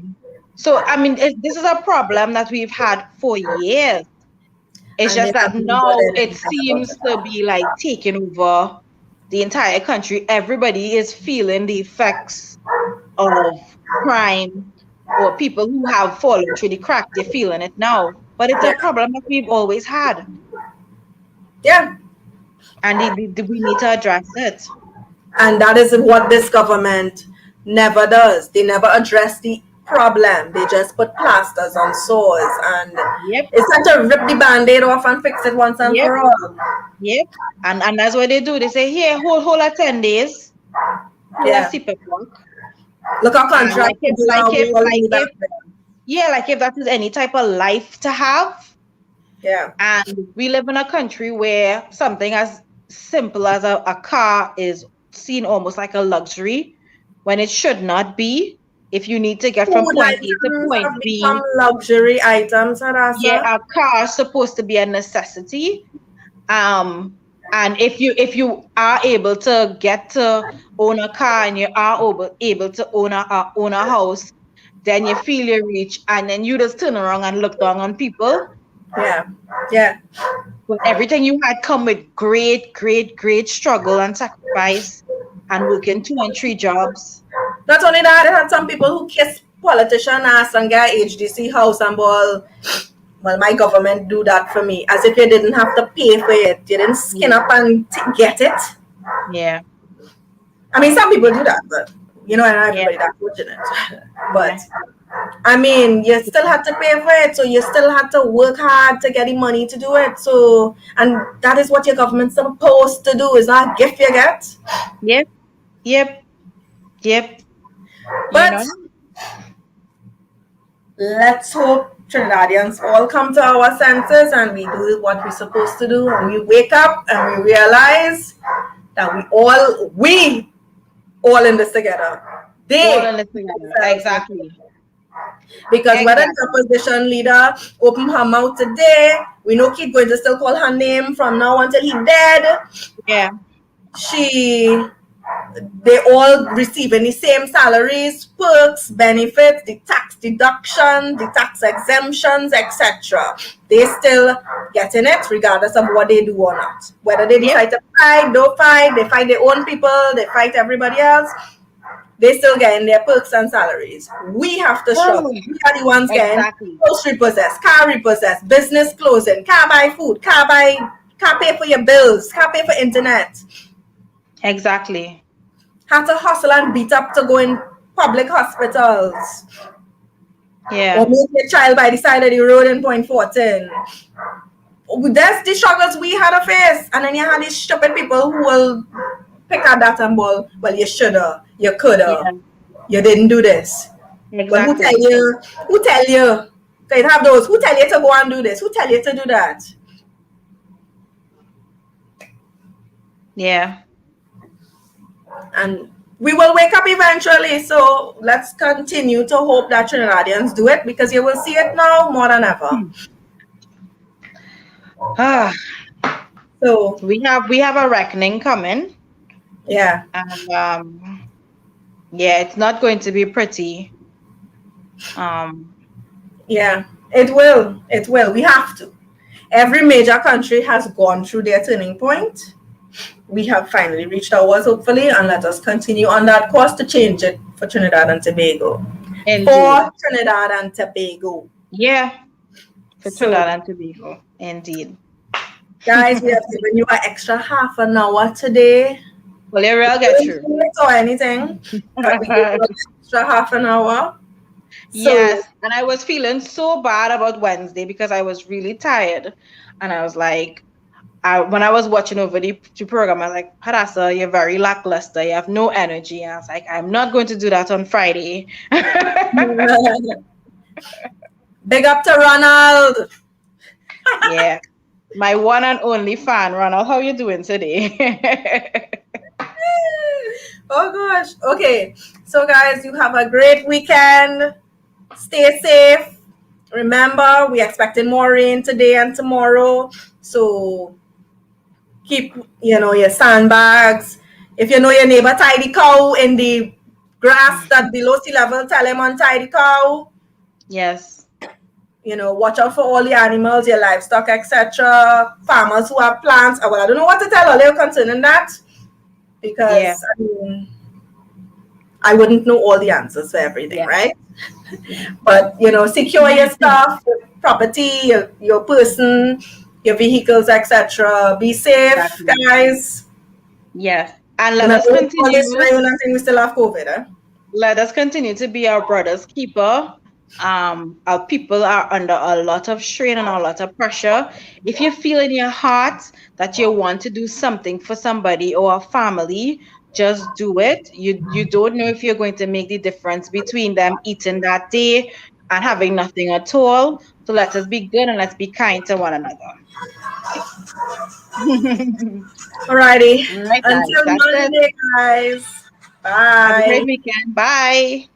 So I mean, this is a problem that we've had for years. It's and just they that haven't now done it anything about seems it. to be like taking over the entire country. Everybody is feeling the effects of crime, or people who have fallen through the crack. They're feeling it now. But it's a Yeah, problem that we've always had, yeah, and we need to address it. and that is what this government never does. They never address the problem. They just put plasters on sores, and Yep, it's time to rip the band-aid off and fix it once and yep, for all. yep. And that's what they do. They say, here, hold at 10 days, hold a Yeah, sip of work. look how And contract people are rolling back there. yeah, like if that is any type of life to have. Yeah, And we live in a country where something as simple as a car is seen almost like a luxury when it should not be. If you need to get from food point A to items point have become B, luxury items, yeah, Hadassah. a car is supposed to be a necessity. And if you are able to get to own a car, and you are able to own a house, then you feel you're rich, and then you just turn around and look down on people. Yeah, yeah. But everything you had come with great, great, great struggle and sacrifice, and working 2 and 3 jobs. Not only that, they had some people who kiss politician ass and get HDC house and ball. Well, my government do that for me, as if you didn't have to pay for it. You didn't skin Yeah. up and get it. Yeah. I mean, some people do that, but not Yeah. everybody that fortunate. Yeah. But I mean, you still had to pay for it, so you still had to work hard to get the money to do it. So, and that is what your government's supposed to do. Is not a gift you get. Yep. Yep. Yep. You But know? let's hope Trinidadians all come to our senses and we do what we're supposed to do, and we wake up and we realize that we all in this together. All They in this together. Exactly. Because whether Exactly. the opposition leader open her mouth today, we know keep going to still call her name from now until he dead. Yeah. They all receiving the same salaries, perks, benefits, the tax deduction, the tax exemptions, etc. They still getting it regardless of what they do or not. Whether they Yep. decide to fight, don't fight, they fight their own people, they fight everybody else, they still getting their perks and salaries. We have to struggle. We are the ones getting Exactly. house repossessed, car repossessed, business closing, can't buy food, can't pay for your bills, can't pay for internet. Exactly. Have to hustle and beat up to go in public hospitals. Yeah. Or meet a child by the side of the road in Point 14. That's the struggles we had to face. And then you had these stupid people who will pick at that and ball. Well, you shoulda, you coulda, Yeah. you didn't do this. Well, who tell Exactly. you? Who tell you? They have those. Who tell you to go and do this? Who tell you to do that? Yeah. And we will wake up eventually. So let's continue to hope that Trinidadians do it, because you will see it now more than ever. Ah, So we have a reckoning coming. Yeah. And yeah, it's not going to be pretty. Um, Yeah. It will. It will. We have to. Every major country has gone through their turning point. We have finally reached ours, hopefully, and let us continue on that course to change it for Trinidad and Tobago. Indeed. For Trinidad and Tobago. Yeah, for So, Trinidad and Tobago. Indeed. guys, we have given you an extra half an hour today. Well, you We will get didn't through. do it or anything, but we gave you an extra half an hour. So, Yes, and I was feeling so bad about Wednesday because I was really tired. And I was like, when I was watching over the program, I was like, Hadassah, you're very lackluster. You have no energy. And I was like, I'm not going to do that on Friday. big up to Ronald. Yeah. My one and only fan, Ronald. How you doing today? Oh gosh. Okay. So guys, you have a great weekend. Stay safe. Remember, we're expecting more rain today and tomorrow. So keep, your sandbags. If you know your neighbor tidy cow in the grass that below sea level, tell him untie the cow. Yes. Watch out for all the animals, your livestock, etc. Farmers who have plants. Well, I don't know what to tell all you concerning that Yeah. because I wouldn't know all the answers for everything, Yeah. right? But secure your stuff, your property, your person, your vehicles, etc. Be safe, Exactly. guys. Yes. And let Remember, us all this continue. rain and thing, we still have COVID, eh? Let us continue to be our brother's keeper. Our people are under a lot of strain and a lot of pressure. If you feel in your heart that you want to do something for somebody or a family, just do it. You don't know if you're going to make the difference between them eating that day and having nothing at all. So let us be good and let's be kind to one another. Alrighty. All right, guys. Until That's it. Monday, guys. Have a great Bye. weekend. Bye.